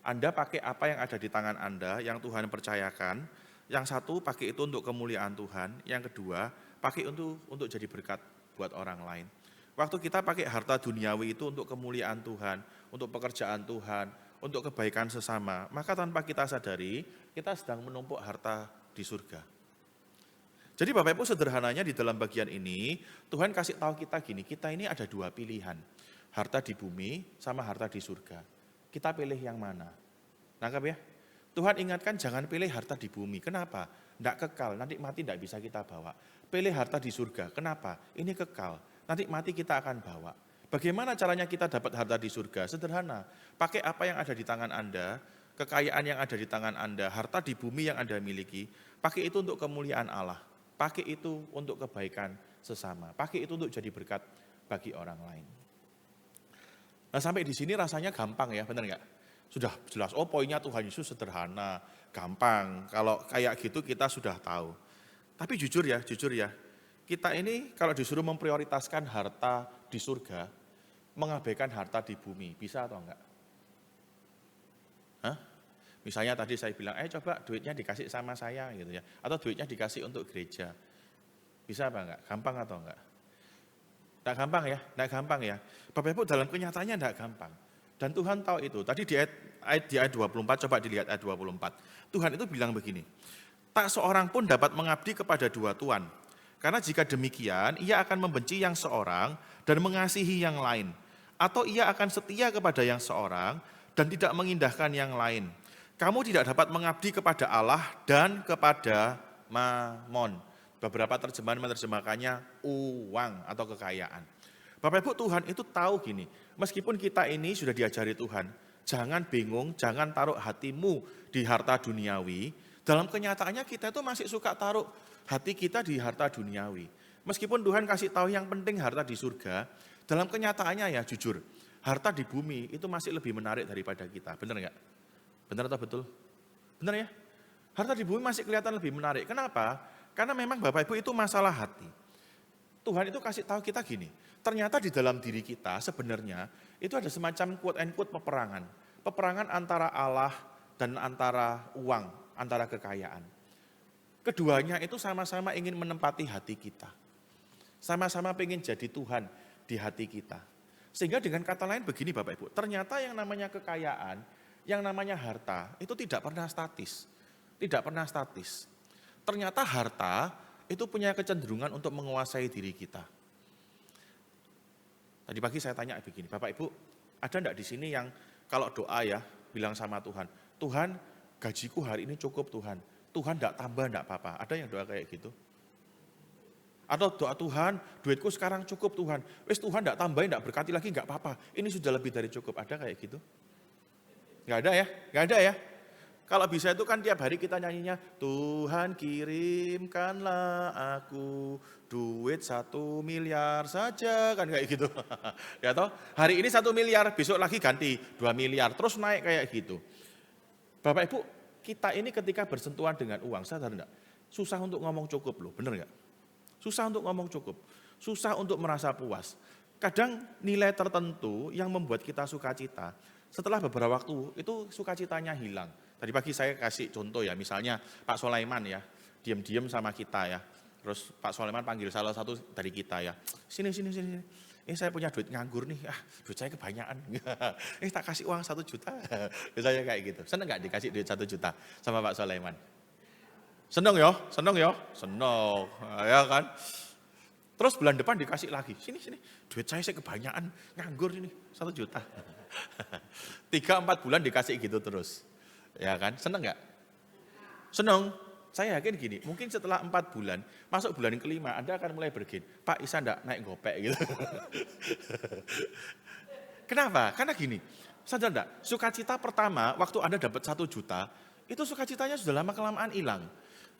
S2: Anda pakai apa yang ada di tangan Anda, yang Tuhan percayakan. Yang satu, pakai itu untuk kemuliaan Tuhan. Yang kedua, pakai untuk jadi berkat buat orang lain. Waktu kita pakai harta duniawi itu untuk kemuliaan Tuhan, untuk pekerjaan Tuhan, untuk kebaikan sesama, maka tanpa kita sadari, kita sedang menumpuk harta di surga. Jadi Bapak Ibu sederhananya di dalam bagian ini, Tuhan kasih tahu kita gini, kita ini ada dua pilihan, harta di bumi sama harta di surga. Kita pilih yang mana? Nangkap ya? Tuhan ingatkan jangan pilih harta di bumi, kenapa? Tidak kekal, nanti mati tidak bisa kita bawa. Pilih harta di surga, kenapa? Ini kekal. Nanti mati kita akan bawa. Bagaimana caranya kita dapat harta di surga? Sederhana, pakai apa yang ada di tangan Anda, kekayaan yang ada di tangan Anda, harta di bumi yang Anda miliki, pakai itu untuk kemuliaan Allah, pakai itu untuk kebaikan sesama, pakai itu untuk jadi berkat bagi orang lain. Nah sampai di sini rasanya gampang ya, benar nggak? Sudah jelas, oh poinnya Tuhan Yesus sederhana, gampang, kalau kayak gitu kita sudah tahu. Tapi jujur ya, kita ini kalau disuruh memprioritaskan harta di surga, mengabaikan harta di bumi, bisa atau enggak? Misalnya tadi saya bilang, coba duitnya dikasih sama saya gitu ya, atau duitnya dikasih untuk gereja. Bisa apa enggak? Gampang atau enggak? Tidak gampang ya, tidak gampang ya. Bapak Ibu dalam kenyataannya tidak gampang. Dan Tuhan tahu itu. Tadi di ayat 24, coba dilihat ayat 24. Tuhan itu bilang begini, tak seorang pun dapat mengabdi kepada dua tuan. Karena jika demikian, ia akan membenci yang seorang dan mengasihi yang lain. Atau ia akan setia kepada yang seorang dan tidak mengindahkan yang lain. Kamu tidak dapat mengabdi kepada Allah dan kepada Mamon. Beberapa terjemahan menerjemahkannya uang atau kekayaan. Bapak Ibu, Tuhan itu tahu gini, meskipun kita ini sudah diajari Tuhan, jangan bingung, jangan taruh hatimu di harta duniawi. Dalam kenyataannya kita itu masih suka taruh hati kita di harta duniawi. Meskipun Tuhan kasih tahu yang penting harta di surga, dalam kenyataannya ya jujur, harta di bumi itu masih lebih menarik daripada kita. Benar nggak? Benar atau betul? Benar ya? Harta di bumi masih kelihatan lebih menarik. Kenapa? Karena memang Bapak Ibu itu masalah hati. Tuhan itu kasih tahu kita gini, ternyata di dalam diri kita sebenarnya itu ada semacam quote and quote peperangan. Peperangan antara Allah dan antara uang, antara kekayaan. Keduanya itu sama-sama ingin menempati hati kita. Sama-sama ingin jadi Tuhan di hati kita. Sehingga dengan kata lain begini Bapak Ibu, ternyata yang namanya kekayaan, yang namanya harta itu tidak pernah statis. Tidak pernah statis. Ternyata harta itu punya kecenderungan untuk menguasai diri kita. Tadi pagi saya tanya begini, Bapak Ibu, ada enggak di sini yang kalau doa ya, bilang sama Tuhan, Tuhan gajiku hari ini cukup Tuhan, Tuhan enggak tambah enggak apa-apa. Ada yang doa kayak gitu? Atau doa Tuhan, duitku sekarang cukup Tuhan, wes Tuhan enggak tambahin, enggak berkati lagi enggak apa-apa, ini sudah lebih dari cukup. Ada kayak gitu? Enggak ada ya? Enggak ada ya? Kalau bisa itu kan tiap hari kita nyanyinya, Tuhan kirimkanlah aku duit 1 miliar saja, kan kayak gitu. Ya toh, hari ini 1 miliar, besok lagi ganti 2 miliar, terus naik kayak gitu. Bapak Ibu, kita ini ketika bersentuhan dengan uang, sadar enggak? Susah untuk ngomong cukup loh, bener enggak? Susah untuk ngomong cukup, susah untuk merasa puas. Kadang nilai tertentu yang membuat kita sukacita, setelah beberapa waktu itu sukacitanya hilang. Tadi pagi saya kasih contoh ya, misalnya Pak Sulaiman ya, diam-diam sama kita ya. Terus Pak Sulaiman panggil salah satu dari kita ya, sini. Saya punya duit nganggur nih, duit saya kebanyakan. Tak kasih uang 1 juta, misalnya kayak gitu. Seneng nggak dikasih duit 1 juta sama Pak Sulaiman? Seneng ya, ya kan. Terus bulan depan dikasih lagi, sini, duit saya kebanyakan, nganggur ini 1 juta. 3-4 bulan dikasih gitu terus. Ya kan, seneng nggak? Seneng. Saya yakin gini, mungkin setelah 4 bulan, masuk bulan yang kelima, Anda akan mulai bergin, Pak Isa enggak naik gopek gitu. Kenapa? Karena gini, sadar enggak, sukacita pertama waktu Anda dapat 1 juta, itu sukacitanya sudah lama-kelamaan hilang.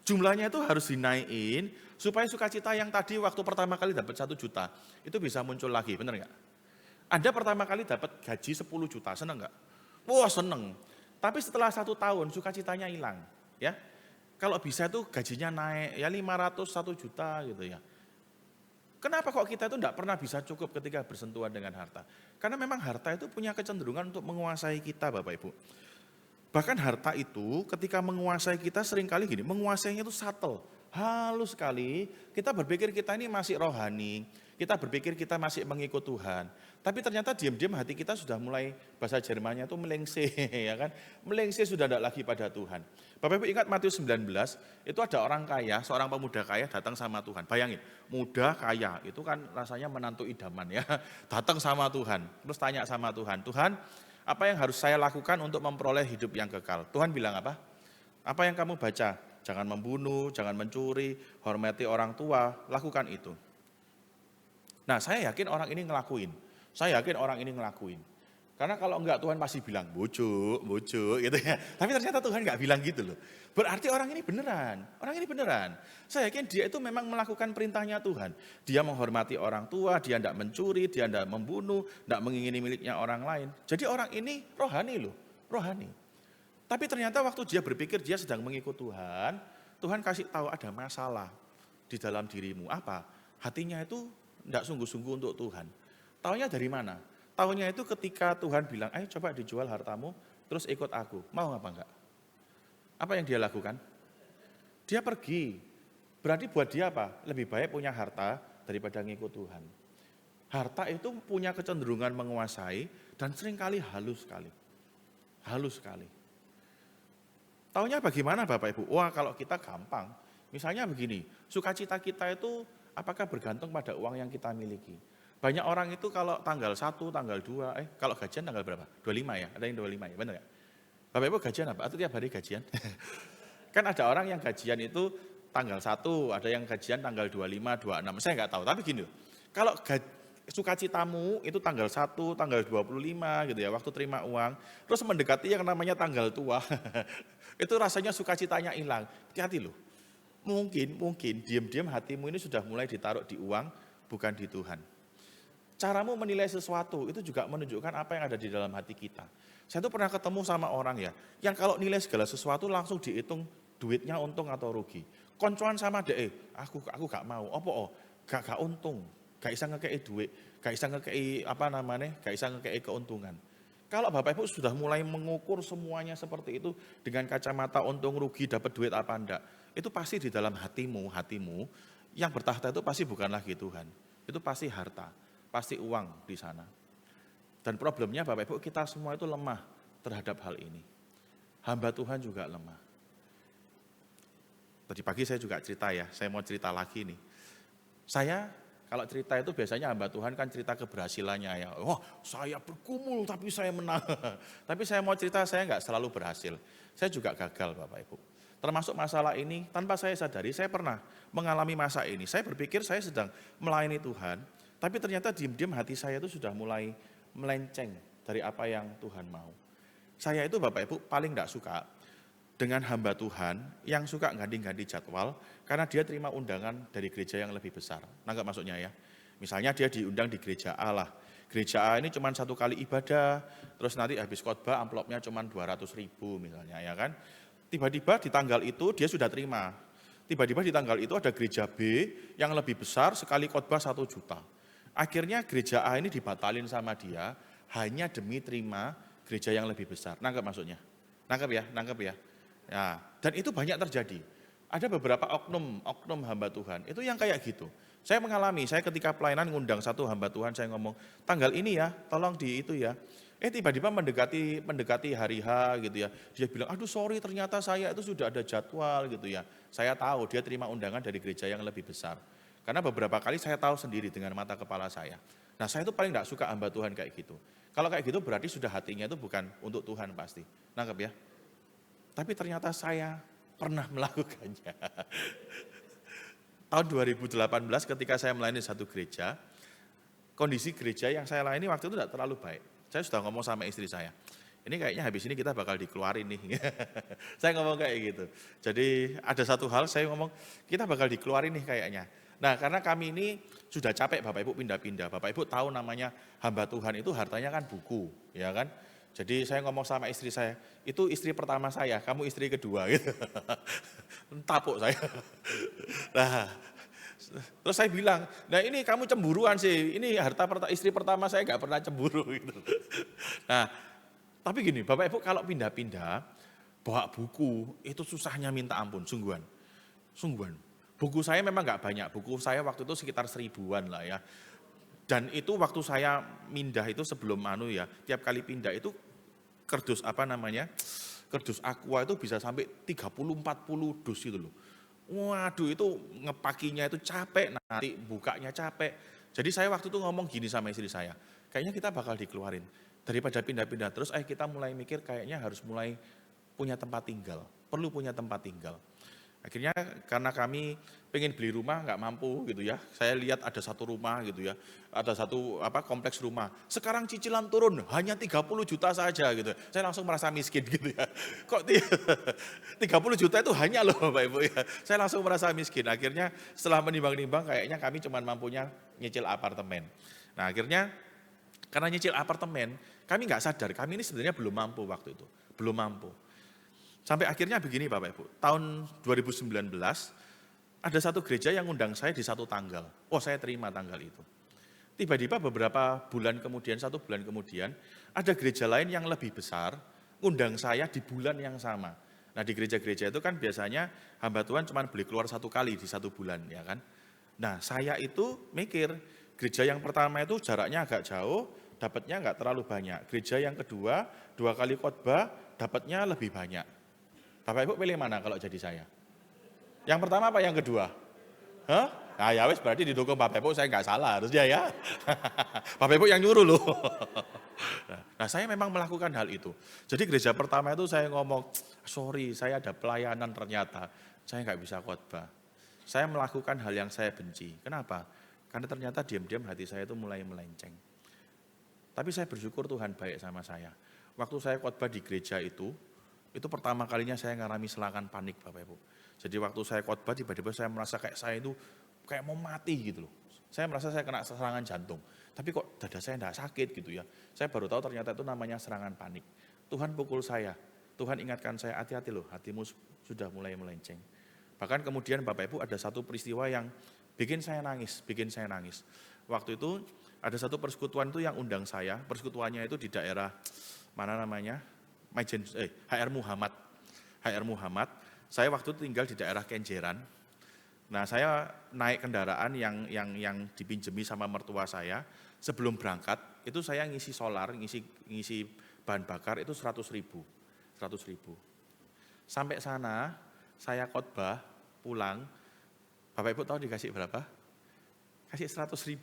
S2: Jumlahnya itu harus dinaikin, supaya sukacita yang tadi waktu pertama kali dapat 1 juta, itu bisa muncul lagi, benar enggak? Anda pertama kali dapat gaji 10 juta, seneng enggak? Wah seneng. Tapi setelah 1 tahun sukacitanya hilang, ya. Kalau bisa itu gajinya naik ya 500 1 juta gitu ya. Kenapa kok kita itu enggak pernah bisa cukup ketika bersentuhan dengan harta? Karena memang harta itu punya kecenderungan untuk menguasai kita Bapak Ibu. Bahkan harta itu ketika menguasai kita seringkali gini, menguasainya itu subtle, halus sekali. Kita berpikir kita ini masih rohani, kita berpikir kita masih mengikut Tuhan. Tapi ternyata diam-diam hati kita sudah mulai, bahasa Jermannya itu melengse, ya kan? Melengse sudah tidak lagi pada Tuhan. Bapak Ibu ingat Matius 19, itu ada orang kaya, seorang pemuda kaya datang sama Tuhan. Bayangin, muda kaya, itu kan rasanya menantu idaman ya. Datang sama Tuhan, terus tanya sama Tuhan, Tuhan apa yang harus saya lakukan untuk memperoleh hidup yang kekal? Tuhan bilang apa? Apa yang kamu baca? Jangan membunuh, jangan mencuri, hormati orang tua, lakukan itu. Nah saya yakin orang ini ngelakuin. Karena kalau enggak Tuhan pasti bilang, bujuk gitu ya. Tapi ternyata Tuhan enggak bilang gitu loh. Berarti orang ini beneran. Saya yakin dia itu memang melakukan perintahnya Tuhan. Dia menghormati orang tua, dia enggak mencuri, dia enggak membunuh, enggak mengingini miliknya orang lain. Jadi orang ini rohani. Tapi ternyata waktu dia berpikir dia sedang mengikut Tuhan, Tuhan kasih tahu ada masalah di dalam dirimu. Apa? Hatinya itu enggak sungguh-sungguh untuk Tuhan. Taunya dari mana? Taunya itu ketika Tuhan bilang, ayo coba dijual hartamu, terus ikut aku. Mau apa enggak? Apa yang dia lakukan? Dia pergi. Berarti buat dia apa? Lebih baik punya harta daripada ngikut Tuhan. Harta itu punya kecenderungan menguasai dan seringkali halus sekali. Halus sekali. Taunya bagaimana Bapak Ibu? Wah, kalau kita gampang. Misalnya begini, sukacita kita itu apakah bergantung pada uang yang kita miliki? Banyak orang itu kalau tanggal 1, tanggal 2, kalau gajian tanggal berapa? 25 ya? Ada yang 25 ya, benar ya? Bapak Ibu gajian apa? Atau tiap hari gajian? Kan ada orang yang gajian itu tanggal 1, ada yang gajian tanggal 25, 26, saya nggak tahu. Tapi gini, kalau sukacitamu itu tanggal 1, tanggal 25 gitu ya, waktu terima uang, terus mendekati yang namanya tanggal tua, itu rasanya sukacitanya hilang. Hati-hati loh. Mungkin diam-diam hatimu ini sudah mulai ditaruh di uang, bukan di Tuhan. Caramu menilai sesuatu itu juga menunjukkan apa yang ada di dalam hati kita. Saya tuh pernah ketemu sama orang ya, yang kalau nilai segala sesuatu langsung dihitung duitnya untung atau rugi. Koncoan sama deh, aku gak mau, gak untung, gak bisa ngekei duit, gak bisa ngekei gak bisa ngekei keuntungan. Kalau Bapak Ibu sudah mulai mengukur semuanya seperti itu dengan kacamata untung rugi dapat duit apa enggak, itu pasti di dalam hatimu yang bertahta itu pasti bukan lagi Tuhan. Itu pasti harta, pasti uang di sana. Dan problemnya Bapak Ibu kita semua itu lemah terhadap hal ini. Hamba Tuhan juga lemah. Tadi pagi saya juga cerita ya, saya mau cerita lagi nih. Saya kalau cerita itu biasanya hamba Tuhan kan cerita keberhasilannya ya. Wah, saya bergumul tapi saya menang. Tapi saya mau cerita saya nggak selalu berhasil. Saya juga gagal Bapak Ibu. Termasuk masalah ini tanpa saya sadari saya pernah mengalami masa ini. Saya berpikir saya sedang melayani Tuhan, tapi ternyata diam-diam hati saya itu sudah mulai melenceng dari apa yang Tuhan mau. Saya itu Bapak Ibu paling nggak suka dengan hamba Tuhan yang suka ganti-ganti jadwal karena dia terima undangan dari gereja yang lebih besar. Nangkap maksudnya ya? Misalnya dia diundang di gereja A lah. Gereja A ini cuma 1 kali ibadah, terus nanti habis khotbah amplopnya cuma 200.000 misalnya ya kan. Tiba-tiba di tanggal itu dia sudah terima. Tiba-tiba di tanggal itu ada gereja B yang lebih besar sekali khotbah 1 juta. Akhirnya gereja A ini dibatalin sama dia hanya demi terima gereja yang lebih besar. Nangkap maksudnya? Nangkap ya? Ya, dan itu banyak terjadi. Ada beberapa oknum hamba Tuhan, itu yang kayak gitu. Saya mengalami, saya ketika pelayanan ngundang satu hamba Tuhan, saya ngomong, tanggal ini ya, tolong di itu ya. Tiba-tiba mendekati hari H gitu ya. Dia bilang, aduh sorry ternyata saya itu sudah ada jadwal gitu ya. Saya tahu dia terima undangan dari gereja yang lebih besar. Karena beberapa kali saya tahu sendiri dengan mata kepala saya. Nah saya itu paling gak suka hamba Tuhan kayak gitu. Kalau kayak gitu berarti sudah hatinya itu bukan untuk Tuhan pasti. Nangkep ya? Tapi ternyata saya pernah melakukannya. Tahun 2018 ketika saya melayani satu gereja, kondisi gereja yang saya layani waktu itu tidak terlalu baik. Saya sudah ngomong sama istri saya, ini kayaknya habis ini kita bakal dikeluarin nih. Saya ngomong kayak gitu. Jadi ada satu hal saya ngomong, kita bakal dikeluarin nih kayaknya. Nah karena kami ini sudah capek Bapak Ibu pindah-pindah. Bapak Ibu tahu namanya hamba Tuhan itu hartanya kan buku, ya kan. Jadi saya ngomong sama istri saya, itu istri pertama saya, kamu istri kedua gitu. Tapuk saya. Nah, terus saya bilang, nah ini kamu cemburuan sih, ini istri pertama saya nggak pernah cemburu gitu. Nah, tapi gini Bapak Ibu kalau pindah-pindah, bawa buku itu susahnya minta ampun, sungguhan. Buku saya memang nggak banyak, buku saya waktu itu sekitar 1000-an lah ya. Dan itu waktu saya pindah itu sebelum tiap kali pindah itu kardus kardus aqua itu bisa sampai 30-40 dus gitu loh. Waduh itu ngepakinya itu capek, nanti bukanya capek. Jadi saya waktu itu ngomong gini sama istri saya, kayaknya kita bakal dikeluarin. Daripada pindah-pindah terus, kita mulai mikir kayaknya harus mulai punya tempat tinggal, perlu punya tempat tinggal. Akhirnya karena kami pengen beli rumah nggak mampu gitu ya. Saya lihat ada satu rumah gitu ya. Ada satu kompleks rumah. Sekarang cicilan turun hanya 30 juta saja gitu. Saya langsung merasa miskin gitu ya. Kok 30 juta itu hanya loh Bapak Ibu ya. Saya langsung merasa miskin. Akhirnya setelah menimbang-nimbang kayaknya kami cuma mampunya nyicil apartemen. Nah akhirnya karena nyicil apartemen kami nggak sadar kami ini sebenarnya belum mampu waktu itu. Belum mampu. Sampai akhirnya begini Bapak Ibu, tahun 2019 ada satu gereja yang undang saya di satu tanggal. Oh saya terima tanggal itu. Tiba-tiba beberapa bulan kemudian, 1 bulan kemudian, ada gereja lain yang lebih besar, undang saya di bulan yang sama. Nah di gereja-gereja itu kan biasanya hamba Tuhan cuma boleh keluar 1 kali di 1 bulan ya kan. Nah saya itu mikir, Gereja yang pertama itu jaraknya agak jauh, dapatnya nggak terlalu banyak. Gereja yang kedua, 2 kali khotbah, dapatnya lebih banyak. Bapak Ibu pilih mana kalau jadi saya? Yang pertama apa yang kedua? Hah? Nah ya wes berarti didukung Bapak Ibu, saya nggak salah harusnya ya. Bapak Ibu yang nyuruh loh. Nah saya memang melakukan hal itu. Jadi gereja pertama itu saya ngomong, sorry saya ada pelayanan ternyata, saya nggak bisa khotbah. Saya melakukan hal yang saya benci. Kenapa? Karena ternyata diam-diam hati saya itu mulai melenceng. Tapi saya bersyukur Tuhan baik sama saya. Waktu saya khotbah di gereja itu pertama kalinya saya ngalami serangan panik Bapak Ibu. Jadi waktu saya khotbah tiba-tiba saya merasa kayak saya itu kayak mau mati gitu loh. Saya merasa saya kena serangan jantung. Tapi kok dada saya enggak sakit gitu ya. Saya baru tahu ternyata itu namanya serangan panik. Tuhan pukul saya. Tuhan ingatkan saya, hati-hati loh, hatimu sudah mulai melenceng. Bahkan kemudian Bapak Ibu ada satu peristiwa yang bikin saya nangis. Waktu itu ada satu persekutuan itu yang undang saya. Persekutuannya itu di daerah mana namanya? HR Muhammad. HR Muhammad. Saya waktu itu tinggal di daerah Kenjeran. Nah saya naik kendaraan yang dipinjemi sama mertua saya. Sebelum berangkat itu saya ngisi solar, ngisi bahan bakar itu 100.000. Sampai sana saya khotbah pulang, Bapak Ibu tahu dikasih berapa? Kasih 100.000.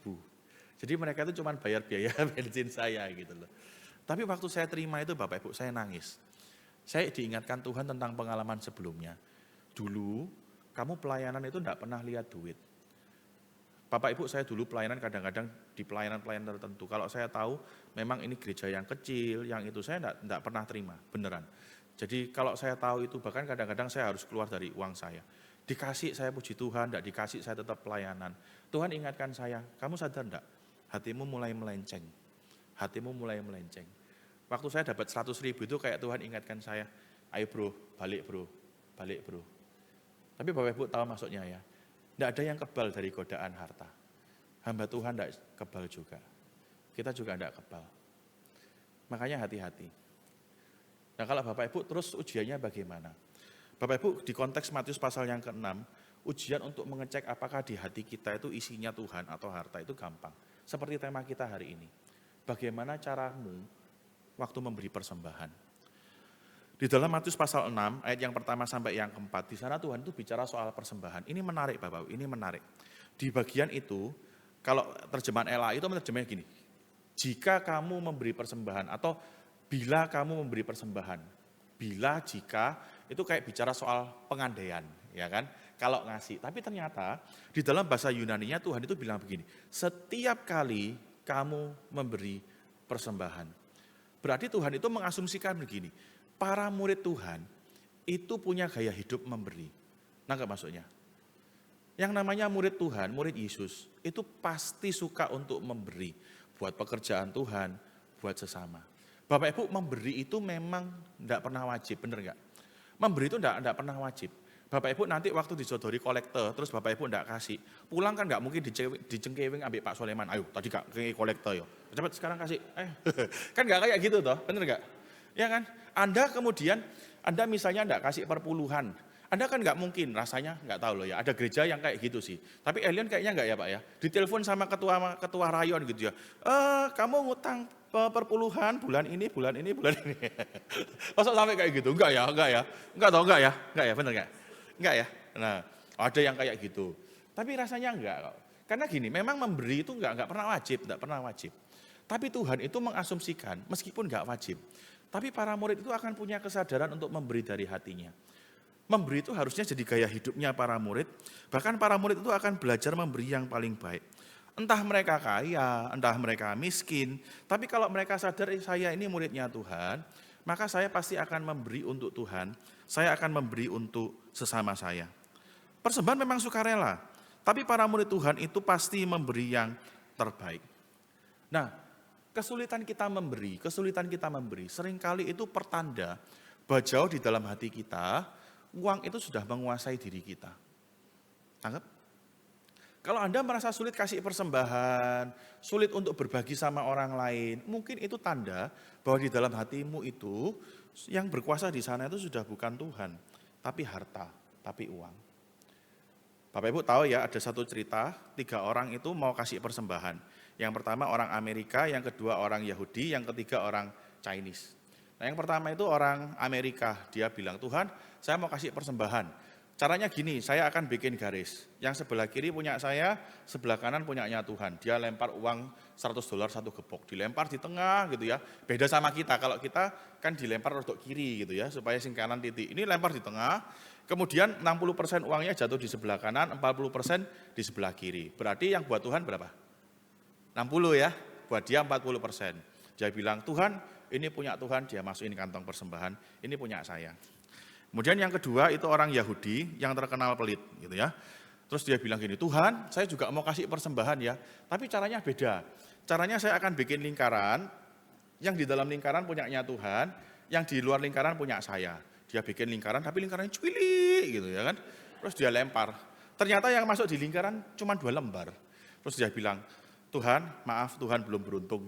S2: Jadi mereka itu cuma bayar biaya bensin saya gitu loh. Tapi waktu saya terima itu Bapak Ibu saya nangis. Saya diingatkan Tuhan tentang pengalaman sebelumnya. Dulu kamu pelayanan itu enggak pernah lihat duit. Bapak Ibu saya dulu pelayanan kadang-kadang di pelayanan-pelayanan tertentu. Kalau saya tahu memang ini gereja yang kecil, yang itu saya enggak pernah terima, beneran. Jadi kalau saya tahu itu bahkan kadang-kadang saya harus keluar dari uang saya. Dikasih saya puji Tuhan, enggak dikasih saya tetap pelayanan. Tuhan ingatkan saya, kamu sadar enggak? Hatimu mulai melenceng. Waktu saya dapat 100.000 itu kayak Tuhan ingatkan saya, ayo bro, balik bro. Tapi Bapak Ibu tahu maksudnya ya, tidak ada yang kebal dari godaan harta. Hamba Tuhan tidak kebal juga. Kita juga tidak kebal. Makanya hati-hati. Nah kalau Bapak Ibu terus ujiannya bagaimana? Bapak Ibu di konteks Matius pasal yang ke-6, ujian untuk mengecek apakah di hati kita itu isinya Tuhan atau harta itu gampang. Seperti tema kita hari ini. Bagaimana caramu waktu memberi persembahan? Di dalam Matius pasal 6, ayat yang pertama sampai yang keempat, di sana Tuhan itu bicara soal persembahan. Ini menarik Bapak, ini menarik. Di bagian itu, kalau terjemahan LA itu menerjemahnya gini, jika kamu memberi persembahan, atau bila kamu memberi persembahan, bila, jika, itu kayak bicara soal pengandaian, ya kan? Kalau ngasih, tapi ternyata di dalam bahasa Yunaninya Tuhan itu bilang begini, setiap kali kamu memberi persembahan. Berarti Tuhan itu mengasumsikan begini, para murid Tuhan itu punya gaya hidup memberi. Nangkep maksudnya? Yang namanya murid Tuhan, murid Yesus, itu pasti suka untuk memberi. Buat pekerjaan Tuhan, buat sesama. Bapak Ibu memberi itu memang tidak pernah wajib, benar nggak? Memberi itu tidak pernah wajib. Bapak Ibu nanti waktu disodori kolektor, terus Bapak Ibu tidak kasih. Pulang kan nggak mungkin dicengkewing ambil Pak Soleman. Ayo tadi gak ke kolektor ya. Cepat sekarang kasih. Kan nggak kayak gitu toh, benar nggak? Ya kan? Anda kemudian, Anda misalnya enggak kasih perpuluhan, Anda kan enggak mungkin, rasanya enggak tahu loh ya, ada gereja yang kayak gitu sih. Tapi Elion kayaknya enggak ya Pak ya, ditelepon sama ketua rayon gitu ya, kamu ngutang perpuluhan bulan ini. Masa sampai kayak gitu? Enggak ya, enggak ya, bener enggak? Enggak ya, nah ada yang kayak gitu. Tapi rasanya enggak kok. Karena gini, memang memberi itu enggak pernah wajib. Tapi Tuhan itu mengasumsikan, meskipun enggak wajib, tapi para murid itu akan punya kesadaran untuk memberi dari hatinya. Memberi itu harusnya jadi gaya hidupnya para murid. Bahkan para murid itu akan belajar memberi yang paling baik. Entah mereka kaya, entah mereka miskin. Tapi kalau mereka sadar saya ini muridnya Tuhan, maka saya pasti akan memberi untuk Tuhan. Saya akan memberi untuk sesama saya. Persembahan memang sukarela. Tapi para murid Tuhan itu pasti memberi yang terbaik. Nah, kesulitan kita memberi, seringkali itu pertanda bahwa jauh di dalam hati kita, uang itu sudah menguasai diri kita. Anggap? Kalau Anda merasa sulit kasih persembahan, sulit untuk berbagi sama orang lain, mungkin itu tanda bahwa di dalam hatimu itu, yang berkuasa di sana itu sudah bukan Tuhan, tapi harta, tapi uang. Bapak Ibu tahu ya, ada satu cerita, 3 orang itu mau kasih persembahan. Yang pertama orang Amerika, yang kedua orang Yahudi, yang ketiga orang Chinese. Nah yang pertama itu orang Amerika, dia bilang, Tuhan saya mau kasih persembahan. Caranya gini, saya akan bikin garis. Yang sebelah kiri punya saya, sebelah kanan punyanya Tuhan. Dia lempar uang $100 satu gepok, dilempar di tengah gitu ya. Beda sama kita, kalau kita kan dilempar rodok kiri gitu ya, supaya sing kanan titik. Ini lempar di tengah, kemudian 60% uangnya jatuh di sebelah kanan, 40% di sebelah kiri. Berarti yang buat Tuhan berapa? 60 ya, buat dia 40%. Dia bilang, Tuhan ini punya Tuhan, dia masukin kantong persembahan, ini punya saya. Kemudian yang kedua itu orang Yahudi yang terkenal pelit gitu ya. Terus dia bilang gini, Tuhan saya juga mau kasih persembahan ya, tapi caranya beda. Caranya saya akan bikin lingkaran, yang di dalam lingkaran punyanya Tuhan, yang di luar lingkaran punya saya. Dia bikin lingkaran tapi lingkarannya cuili gitu ya kan. Terus dia lempar. Ternyata yang masuk di lingkaran cuma 2 lembar. Terus dia bilang, Tuhan maaf Tuhan belum beruntung.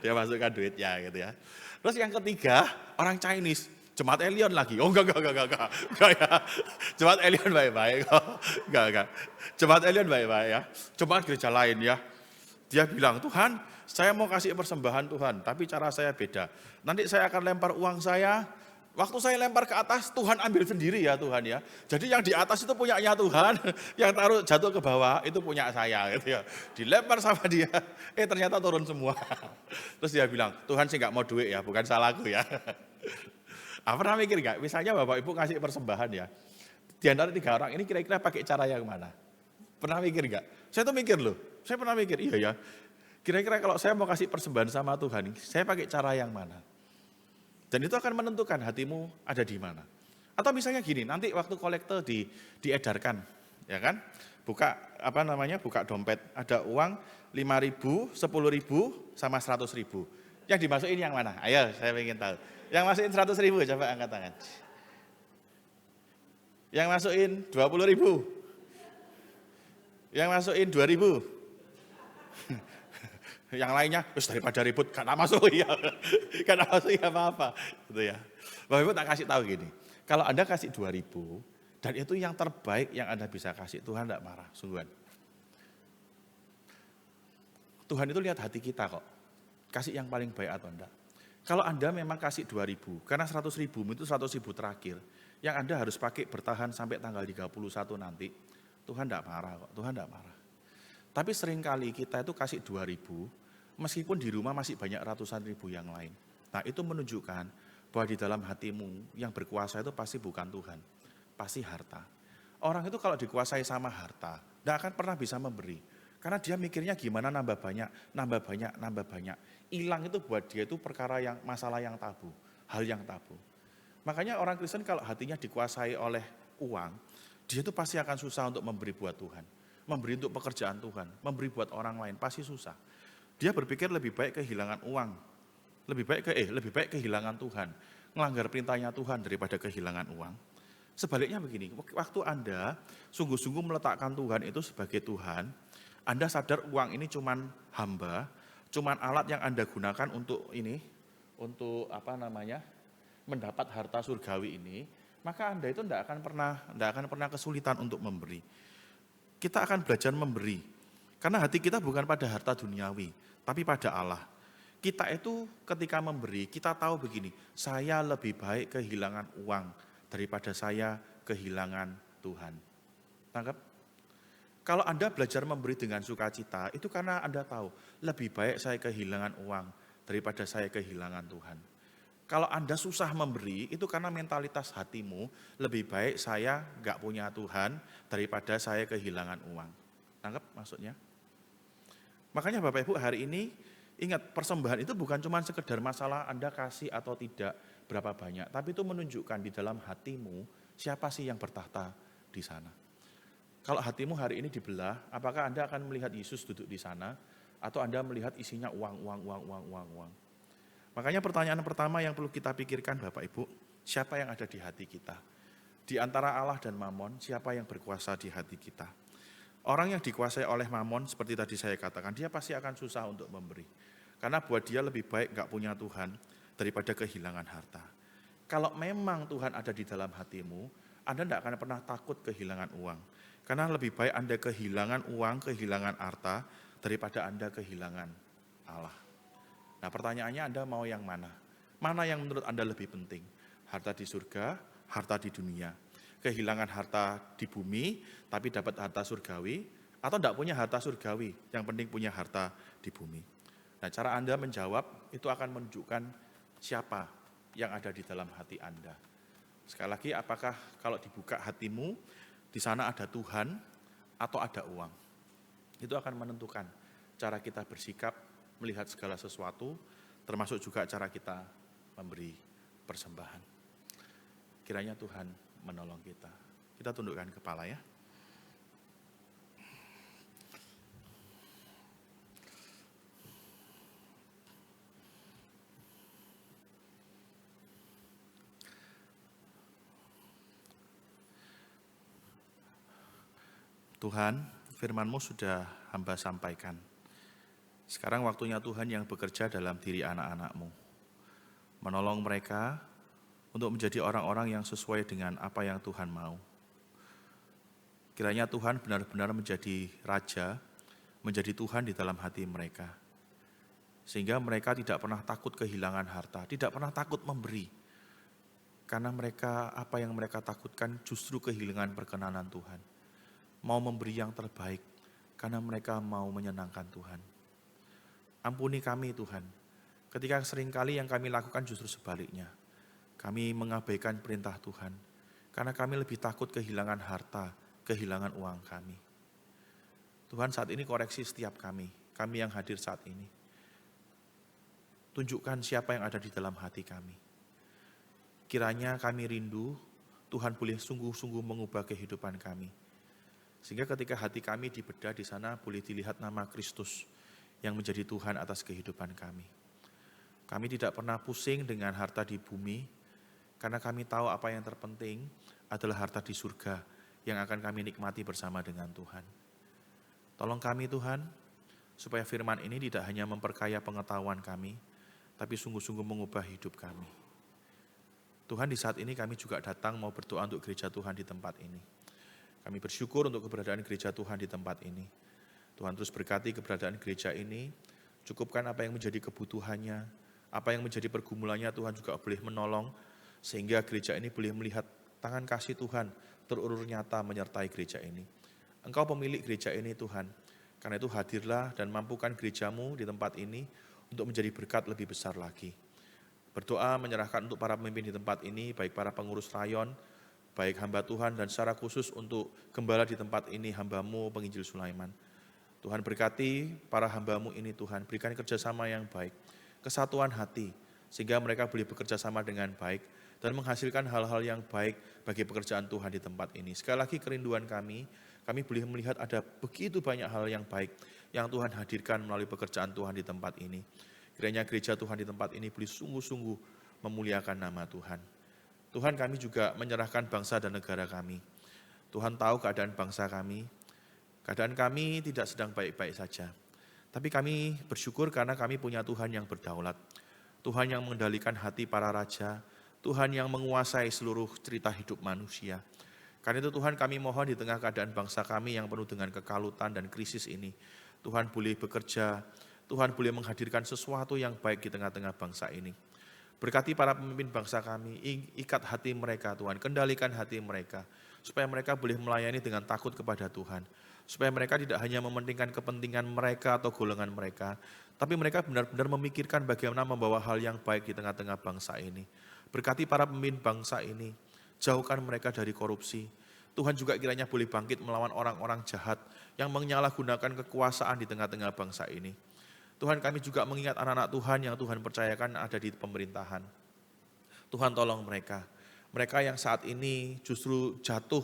S2: Dia masukkan duitnya gitu ya. Terus yang ketiga orang Chinese. Jemaat Elion lagi, oh enggak ya. Jemaat Elion baik-baik, enggak. Jemaat Elion baik-baik ya, jemaat gereja lain ya. Dia bilang, Tuhan saya mau kasih persembahan Tuhan, tapi cara saya beda. Nanti saya akan lempar uang saya, waktu saya lempar ke atas, Tuhan ambil sendiri ya Tuhan ya. Jadi yang di atas itu punyanya Tuhan, yang taruh jatuh ke bawah itu punya saya gitu ya. Dilempar sama dia, ternyata turun semua. Terus dia bilang, Tuhan sih enggak mau duit ya, bukan salahku ya. Pernah mikir gak, misalnya Bapak Ibu kasih persembahan ya, di antara 3 orang ini kira-kira pakai cara yang mana? Pernah mikir gak? Saya tuh mikir loh, saya pernah mikir, iya ya, kira-kira kalau saya mau kasih persembahan sama Tuhan, saya pakai cara yang mana? Dan itu akan menentukan hatimu ada di mana. Atau misalnya gini, nanti waktu kolektor diedarkan, ya kan? Buka buka dompet, ada uang 5.000, 10.000, sama 100.000. Yang dimasukin yang mana? Ayo, saya ingin tahu. Yang masukin 100.000 coba angkat tangan. Yang masukin 20.000. Yang masukin 2.000. Yang lainnya, daripada ribut, karena masuk ya. Karena masuk ya apa-apa. Gitu ya. Bapak Ibu tak kasih tahu gini. Kalau Anda kasih 2.000, dan itu yang terbaik yang Anda bisa kasih, Tuhan tidak marah, sungguhan. Tuhan itu lihat hati kita kok. Kasih yang paling baik atau enggak. Kalau Anda memang kasih 2.000, karena 100.000 itu 100.000 terakhir, yang Anda harus pakai bertahan sampai tanggal 31 nanti, Tuhan tidak marah kok, Tuhan tidak marah. Tapi seringkali kita itu kasih 2.000, meskipun di rumah masih banyak ratusan ribu yang lain. Nah itu menunjukkan bahwa di dalam hatimu yang berkuasa itu pasti bukan Tuhan, pasti harta. Orang itu kalau dikuasai sama harta, tidak akan pernah bisa memberi. Karena dia mikirnya gimana nambah banyak. Hilang itu buat dia itu perkara yang masalah yang tabu, hal yang tabu. Makanya orang Kristen kalau hatinya dikuasai oleh uang, dia itu pasti akan susah untuk memberi buat Tuhan. Memberi untuk pekerjaan Tuhan, memberi buat orang lain pasti susah. Dia berpikir lebih baik kehilangan uang, lebih baik kehilangan Tuhan, melanggar perintahnya Tuhan daripada kehilangan uang. Sebaliknya begini, waktu Anda sungguh-sungguh meletakkan Tuhan itu sebagai Tuhan, Anda sadar uang ini cuman hamba, cuman alat yang Anda gunakan untuk mendapat harta surgawi ini, maka Anda itu tidak akan pernah kesulitan untuk memberi. Kita akan belajar memberi, karena hati kita bukan pada harta duniawi, tapi pada Allah. Kita itu ketika memberi, kita tahu begini, saya lebih baik kehilangan uang daripada saya kehilangan Tuhan. Tangkap? Kalau Anda belajar memberi dengan sukacita, itu karena Anda tahu, lebih baik saya kehilangan uang daripada saya kehilangan Tuhan. Kalau Anda susah memberi, itu karena mentalitas hatimu, lebih baik saya nggak punya Tuhan daripada saya kehilangan uang. Tangkap maksudnya? Makanya Bapak Ibu hari ini, ingat persembahan itu bukan cuma sekedar masalah Anda kasih atau tidak, berapa banyak, tapi itu menunjukkan di dalam hatimu, siapa sih yang bertahta di sana. Kalau hatimu hari ini dibelah, apakah Anda akan melihat Yesus duduk di sana, atau Anda melihat isinya uang. Makanya pertanyaan pertama yang perlu kita pikirkan Bapak Ibu, siapa yang ada di hati kita? Di antara Allah dan Mamon, siapa yang berkuasa di hati kita? Orang yang dikuasai oleh Mamon, seperti tadi saya katakan, dia pasti akan susah untuk memberi. Karena buat dia lebih baik gak punya Tuhan daripada kehilangan harta. Kalau memang Tuhan ada di dalam hatimu, Anda tidak akan pernah takut kehilangan uang. Karena lebih baik Anda kehilangan uang, kehilangan harta, daripada Anda kehilangan Allah. Nah pertanyaannya Anda mau yang mana? Mana yang menurut Anda lebih penting? Harta di surga, harta di dunia. Kehilangan harta di bumi, tapi dapat harta surgawi, atau tidak punya harta surgawi, yang penting punya harta di bumi. Nah cara Anda menjawab, itu akan menunjukkan siapa yang ada di dalam hati Anda. Sekali lagi, apakah kalau dibuka hatimu, di sana ada Tuhan atau ada uang? Itu akan menentukan cara kita bersikap, melihat segala sesuatu, termasuk juga cara kita memberi persembahan. Kiranya Tuhan menolong kita. Kita tundukkan kepala ya. Tuhan, firman-Mu sudah hamba sampaikan. Sekarang waktunya Tuhan yang bekerja dalam diri anak-anak-Mu. Menolong mereka untuk menjadi orang-orang yang sesuai dengan apa yang Tuhan mau. Kiranya Tuhan benar-benar menjadi Raja, menjadi Tuhan di dalam hati mereka. Sehingga mereka tidak pernah takut kehilangan harta, tidak pernah takut memberi. Karena mereka, apa yang mereka takutkan justru kehilangan perkenanan Tuhan. Mau memberi yang terbaik, karena mereka mau menyenangkan Tuhan. Ampuni kami Tuhan, ketika seringkali yang kami lakukan justru sebaliknya. Kami mengabaikan perintah Tuhan, karena kami lebih takut kehilangan harta, kehilangan uang kami. Tuhan saat ini koreksi setiap kami yang hadir saat ini. Tunjukkan siapa yang ada di dalam hati kami. Kiranya kami rindu, Tuhan boleh sungguh-sungguh mengubah kehidupan kami. Sehingga ketika hati kami dibedah di sana boleh dilihat nama Kristus yang menjadi Tuhan atas kehidupan kami. Kami tidak pernah pusing dengan harta di bumi, karena kami tahu apa yang terpenting adalah harta di surga yang akan kami nikmati bersama dengan Tuhan. Tolong kami Tuhan, supaya firman ini tidak hanya memperkaya pengetahuan kami, tapi sungguh-sungguh mengubah hidup kami. Tuhan, di saat ini kami juga datang mau berdoa untuk gereja Tuhan di tempat ini. Kami bersyukur untuk keberadaan gereja Tuhan di tempat ini. Tuhan terus berkati keberadaan gereja ini, cukupkan apa yang menjadi kebutuhannya, apa yang menjadi pergumulannya Tuhan juga boleh menolong, sehingga gereja ini boleh melihat tangan kasih Tuhan terurur nyata menyertai gereja ini. Engkau pemilik gereja ini Tuhan, karena itu hadirlah dan mampukan gerejamu di tempat ini untuk menjadi berkat lebih besar lagi. Berdoa menyerahkan untuk para pemimpin di tempat ini, baik para pengurus rayon, baik hamba Tuhan dan secara khusus untuk gembala di tempat ini, hamba-Mu penginjil Sulaiman. Tuhan berkati para hamba-Mu ini Tuhan, berikan kerjasama yang baik, kesatuan hati, sehingga mereka boleh bekerja sama dengan baik dan menghasilkan hal-hal yang baik bagi pekerjaan Tuhan di tempat ini. Sekali lagi kerinduan kami boleh melihat ada begitu banyak hal yang baik yang Tuhan hadirkan melalui pekerjaan Tuhan di tempat ini. Kiranya gereja Tuhan di tempat ini boleh sungguh-sungguh memuliakan nama Tuhan. Tuhan, kami juga menyerahkan bangsa dan negara kami. Tuhan tahu keadaan bangsa kami. Keadaan kami tidak sedang baik-baik saja. Tapi kami bersyukur karena kami punya Tuhan yang berdaulat. Tuhan yang mengendalikan hati para raja. Tuhan yang menguasai seluruh cerita hidup manusia. Karena itu Tuhan, kami mohon di tengah keadaan bangsa kami yang penuh dengan kekalutan dan krisis ini, Tuhan boleh bekerja, Tuhan boleh menghadirkan sesuatu yang baik di tengah-tengah bangsa ini. Berkati para pemimpin bangsa kami, ikat hati mereka Tuhan, kendalikan hati mereka, supaya mereka boleh melayani dengan takut kepada Tuhan. Supaya mereka tidak hanya mementingkan kepentingan mereka atau golongan mereka, tapi mereka benar-benar memikirkan bagaimana membawa hal yang baik di tengah-tengah bangsa ini. Berkati para pemimpin bangsa ini, jauhkan mereka dari korupsi. Tuhan juga kiranya boleh bangkit melawan orang-orang jahat yang menyalahgunakan kekuasaan di tengah-tengah bangsa ini. Tuhan, kami juga mengingat anak-anak Tuhan yang Tuhan percayakan ada di pemerintahan. Tuhan tolong mereka. Mereka yang saat ini justru jatuh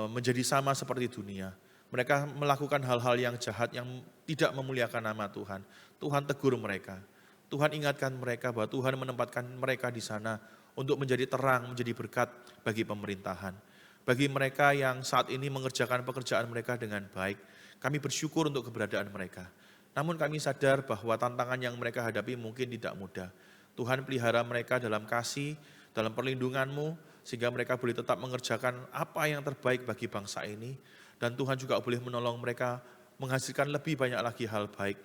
S2: menjadi sama seperti dunia. Mereka melakukan hal-hal yang jahat yang tidak memuliakan nama Tuhan. Tuhan tegur mereka. Tuhan ingatkan mereka bahwa Tuhan menempatkan mereka di sana untuk menjadi terang, menjadi berkat bagi pemerintahan. Bagi mereka yang saat ini mengerjakan pekerjaan mereka dengan baik, kami bersyukur untuk keberadaan mereka. Namun kami sadar bahwa tantangan yang mereka hadapi mungkin tidak mudah. Tuhan pelihara mereka dalam kasih, dalam perlindungan-Mu, sehingga mereka boleh tetap mengerjakan apa yang terbaik bagi bangsa ini, dan Tuhan juga boleh menolong mereka menghasilkan lebih banyak lagi hal baik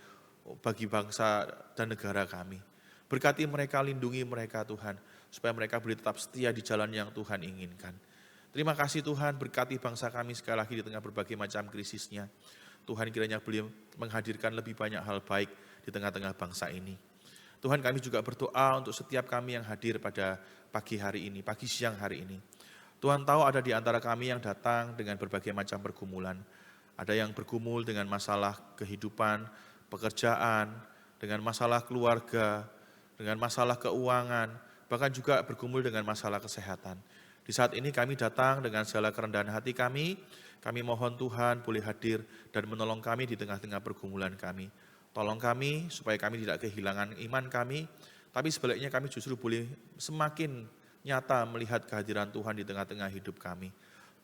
S2: bagi bangsa dan negara kami. Berkati mereka, lindungi mereka Tuhan, supaya mereka boleh tetap setia di jalan yang Tuhan inginkan. Terima kasih Tuhan, berkati bangsa kami sekali lagi di tengah berbagai macam krisisnya. Tuhan kiranya boleh menghadirkan lebih banyak hal baik di tengah-tengah bangsa ini. Tuhan, kami juga berdoa untuk setiap kami yang hadir pada pagi hari ini, pagi siang hari ini. Tuhan tahu ada di antara kami yang datang dengan berbagai macam pergumulan. Ada yang bergumul dengan masalah kehidupan, pekerjaan, dengan masalah keluarga, dengan masalah keuangan, bahkan juga bergumul dengan masalah kesehatan. Di saat ini kami datang dengan segala kerendahan hati kami mohon Tuhan boleh hadir dan menolong kami di tengah-tengah pergumulan kami. Tolong kami supaya kami tidak kehilangan iman kami, tapi sebaliknya kami justru boleh semakin nyata melihat kehadiran Tuhan di tengah-tengah hidup kami.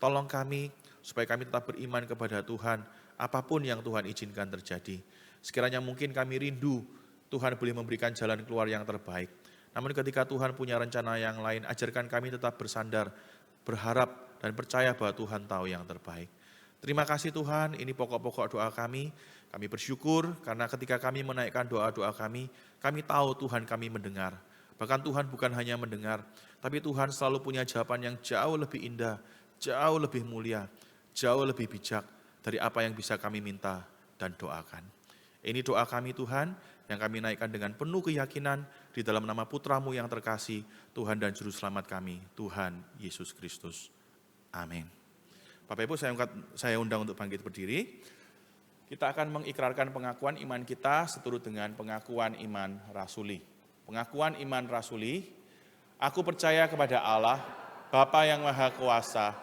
S2: Tolong kami supaya kami tetap beriman kepada Tuhan, apapun yang Tuhan izinkan terjadi. Sekiranya mungkin kami rindu, Tuhan boleh memberikan jalan keluar yang terbaik. Namun ketika Tuhan punya rencana yang lain, ajarkan kami tetap bersandar, berharap, dan percaya bahwa Tuhan tahu yang terbaik. Terima kasih Tuhan, ini pokok-pokok doa kami. Kami bersyukur karena ketika kami menaikkan doa-doa kami tahu Tuhan kami mendengar. Bahkan Tuhan bukan hanya mendengar, tapi Tuhan selalu punya jawaban yang jauh lebih indah, jauh lebih mulia, jauh lebih bijak dari apa yang bisa kami minta dan doakan. Ini doa kami Tuhan, yang kami naikkan dengan penuh keyakinan di dalam nama Putra-Mu yang terkasih, Tuhan dan Juru Selamat kami, Tuhan Yesus Kristus. Amin. Bapak Ibu, saya undang untuk bangkit berdiri. Kita akan mengikrarkan pengakuan iman kita seturut dengan pengakuan iman rasuli. Pengakuan iman rasuli, aku percaya kepada Allah, Bapa yang Maha Kuasa,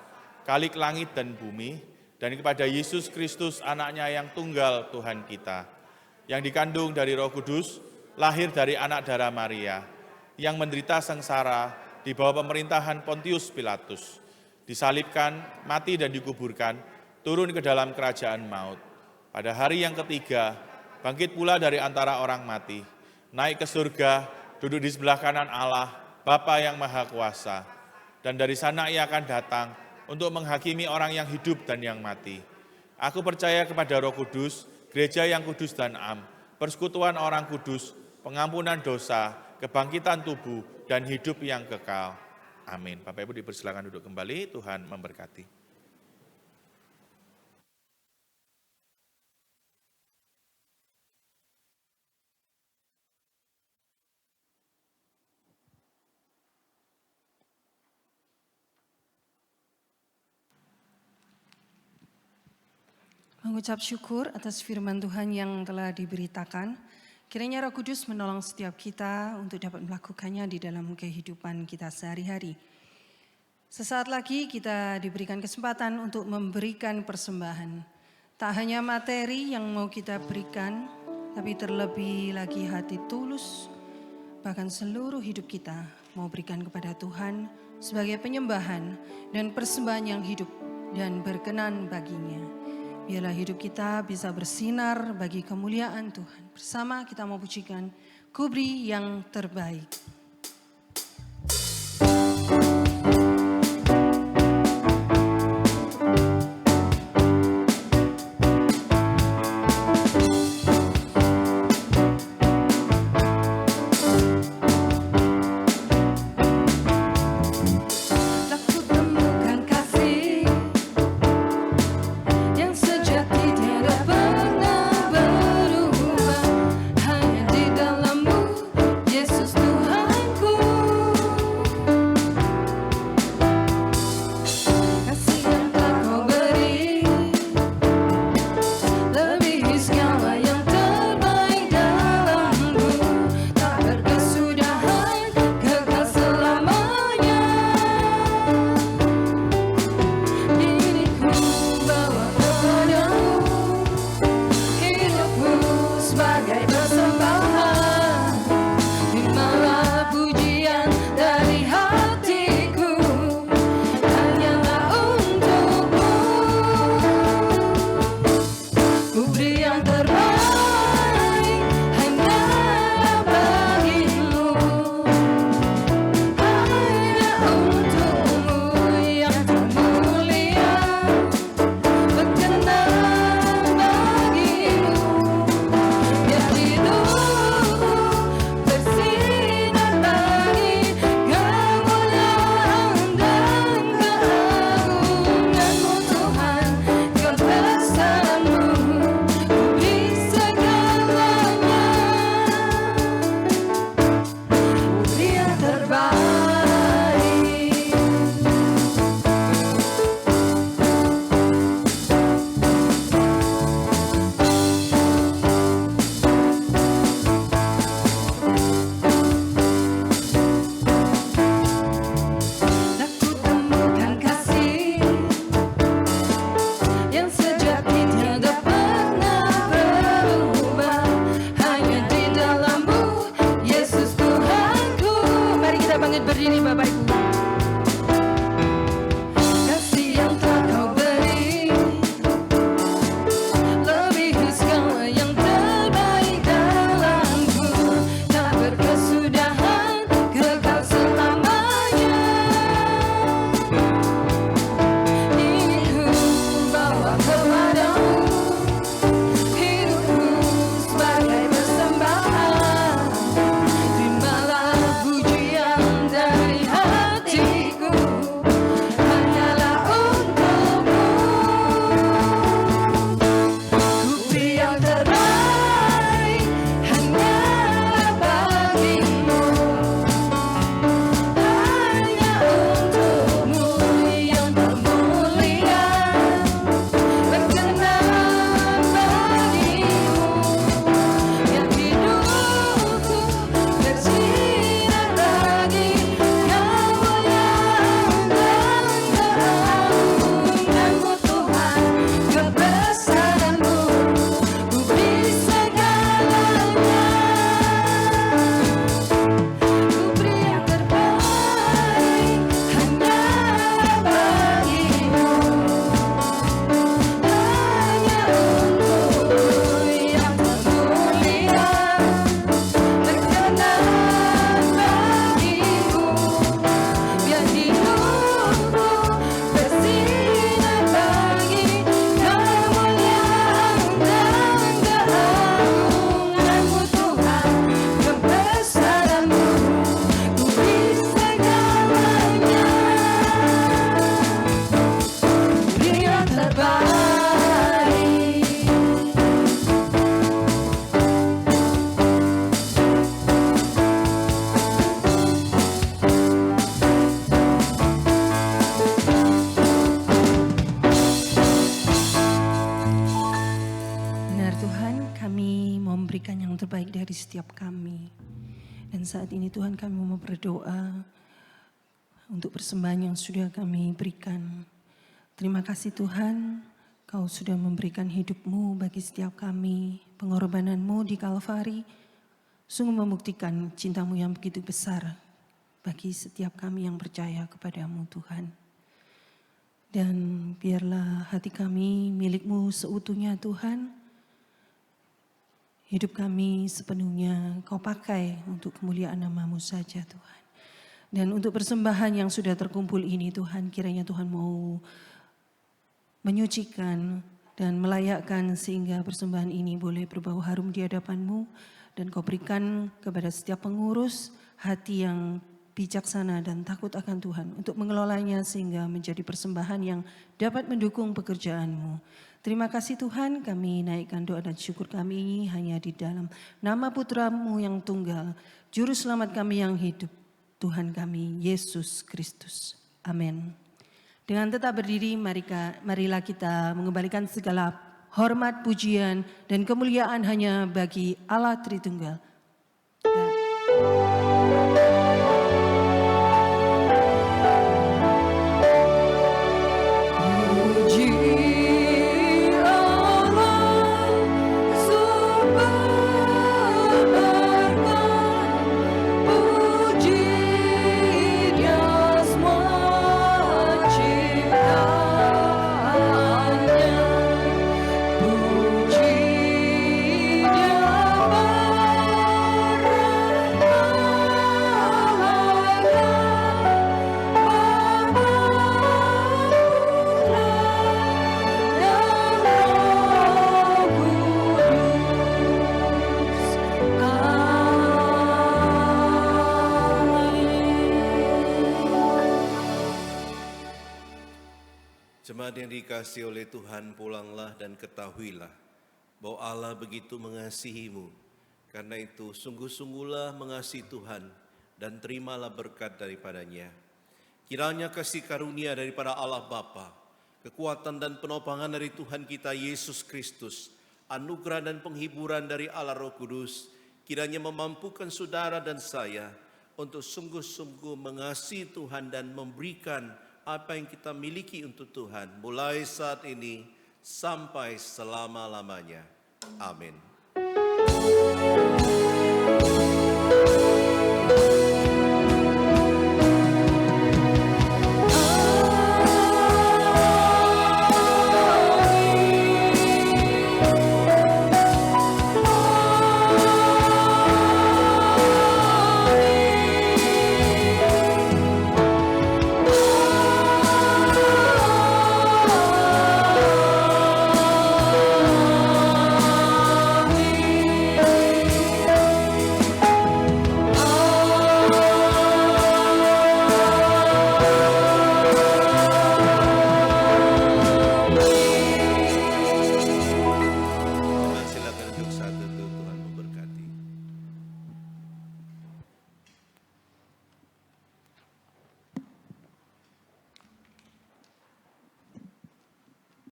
S2: Khalik langit dan bumi, dan kepada Yesus Kristus anaknya yang tunggal Tuhan kita, yang dikandung dari Roh Kudus, lahir dari anak darah Maria, yang menderita sengsara di bawah pemerintahan Pontius Pilatus, disalibkan, mati dan dikuburkan, turun ke dalam kerajaan maut. Pada hari yang ketiga, bangkit pula dari antara orang mati, naik ke surga, duduk di sebelah kanan Allah, Bapa yang Maha Kuasa. Dan dari sana ia akan datang untuk menghakimi orang yang hidup dan yang mati. Aku percaya kepada Roh Kudus, gereja yang kudus dan am, persekutuan orang kudus, pengampunan dosa, kebangkitan tubuh, dan hidup yang kekal. Amin. Bapak Ibu dipersilakan duduk kembali, Tuhan memberkati.
S1: Mengucap syukur atas firman Tuhan yang telah diberitakan. Kiranya Roh Kudus menolong setiap kita untuk dapat melakukannya di dalam kehidupan kita sehari-hari. Sesaat lagi kita diberikan kesempatan untuk memberikan persembahan. Tak hanya materi yang mau kita berikan, tapi terlebih lagi hati tulus, bahkan seluruh hidup kita mau berikan kepada Tuhan sebagai penyembahan dan persembahan yang hidup dan berkenan baginya. Biarlah hidup kita bisa bersinar bagi kemuliaan Tuhan. Bersama kita mau pujikan Kubri yang terbaik.
S3: Yesus Tuhan
S1: bangkit berdiri Bapak Ibu. Kasih yang telah kau beri lebih segala yang terbaik dalamku, tak berkesudahan, kekal selamanya. Ingin ku bawa kepadamu hidupku sebagai persembahan. Terimalah pujian dari hatiku, hanyalah untukmu. Ku beri yang terbaik, hanyalah bagimu, hanya untukmu yang termulia. Berkenan bagimu, biar hidupku bersinar lagi kemuliaan dan keagunganmu Tuhan, kebesaranmu, ku beri segalanya. Ku beri yang terbaik, hanyalah bagimu, hanya untukmu yang termulia. Berkenan bagimu, biar hidupku bersinar lagi kemuliaan dan keagunganmu Tuhan, kebesaranmu, ku beri segalanya. Beri yang terbaik. Benar Tuhan, kami mau memberikan yang terbaik dari setiap kami. Dan saat ini Tuhan kami mau berdoa untuk persembahan yang sudah kami berikan. Terima kasih Tuhan, Kau sudah memberikan hidup-Mu bagi setiap kami. Pengorbanan-Mu di Kalvari sungguh membuktikan cinta-Mu yang begitu besar bagi setiap kami yang percaya kepada-Mu Tuhan. Dan biarlah hati kami milik-Mu seutuhnya Tuhan. Hidup kami sepenuhnya Kau pakai untuk kemuliaan nama-Mu saja Tuhan. Dan untuk persembahan yang sudah terkumpul ini Tuhan, kiranya Tuhan mau menyucikan dan melayakkan sehingga persembahan ini boleh berbau harum di hadapan-Mu. Dan Kau berikan kepada setiap pengurus hati yang bijaksana dan takut akan Tuhan untuk mengelolanya sehingga menjadi persembahan yang dapat mendukung pekerjaan-Mu. Terima kasih Tuhan, kami naikkan doa dan syukur kami hanya di dalam nama Putra-Mu yang tunggal, Juru Selamat kami yang hidup, Tuhan kami, Yesus Kristus. Amin. Dengan tetap berdiri, marilah kita mengembalikan segala hormat, pujian, dan kemuliaan hanya bagi Allah Tritunggal. Puji Allah Subhanahu, puji Dia semua ciptaannya, puji Dia
S4: Jemaat yang dikasihi oleh Tuhan, pulanglah dan ketahuilah bahwa Allah begitu mengasihimu. Karena itu sungguh-sungguhlah mengasihi Tuhan dan terimalah berkat daripadanya. Kiranya kasih karunia daripada Allah Bapa, kekuatan dan penopangan dari Tuhan kita Yesus Kristus, anugerah dan penghiburan dari Allah Roh Kudus, kiranya memampukan saudara dan saya untuk sungguh-sungguh mengasihi Tuhan dan memberikan apa yang kita miliki untuk Tuhan, mulai saat ini sampai selama-lamanya. Amin.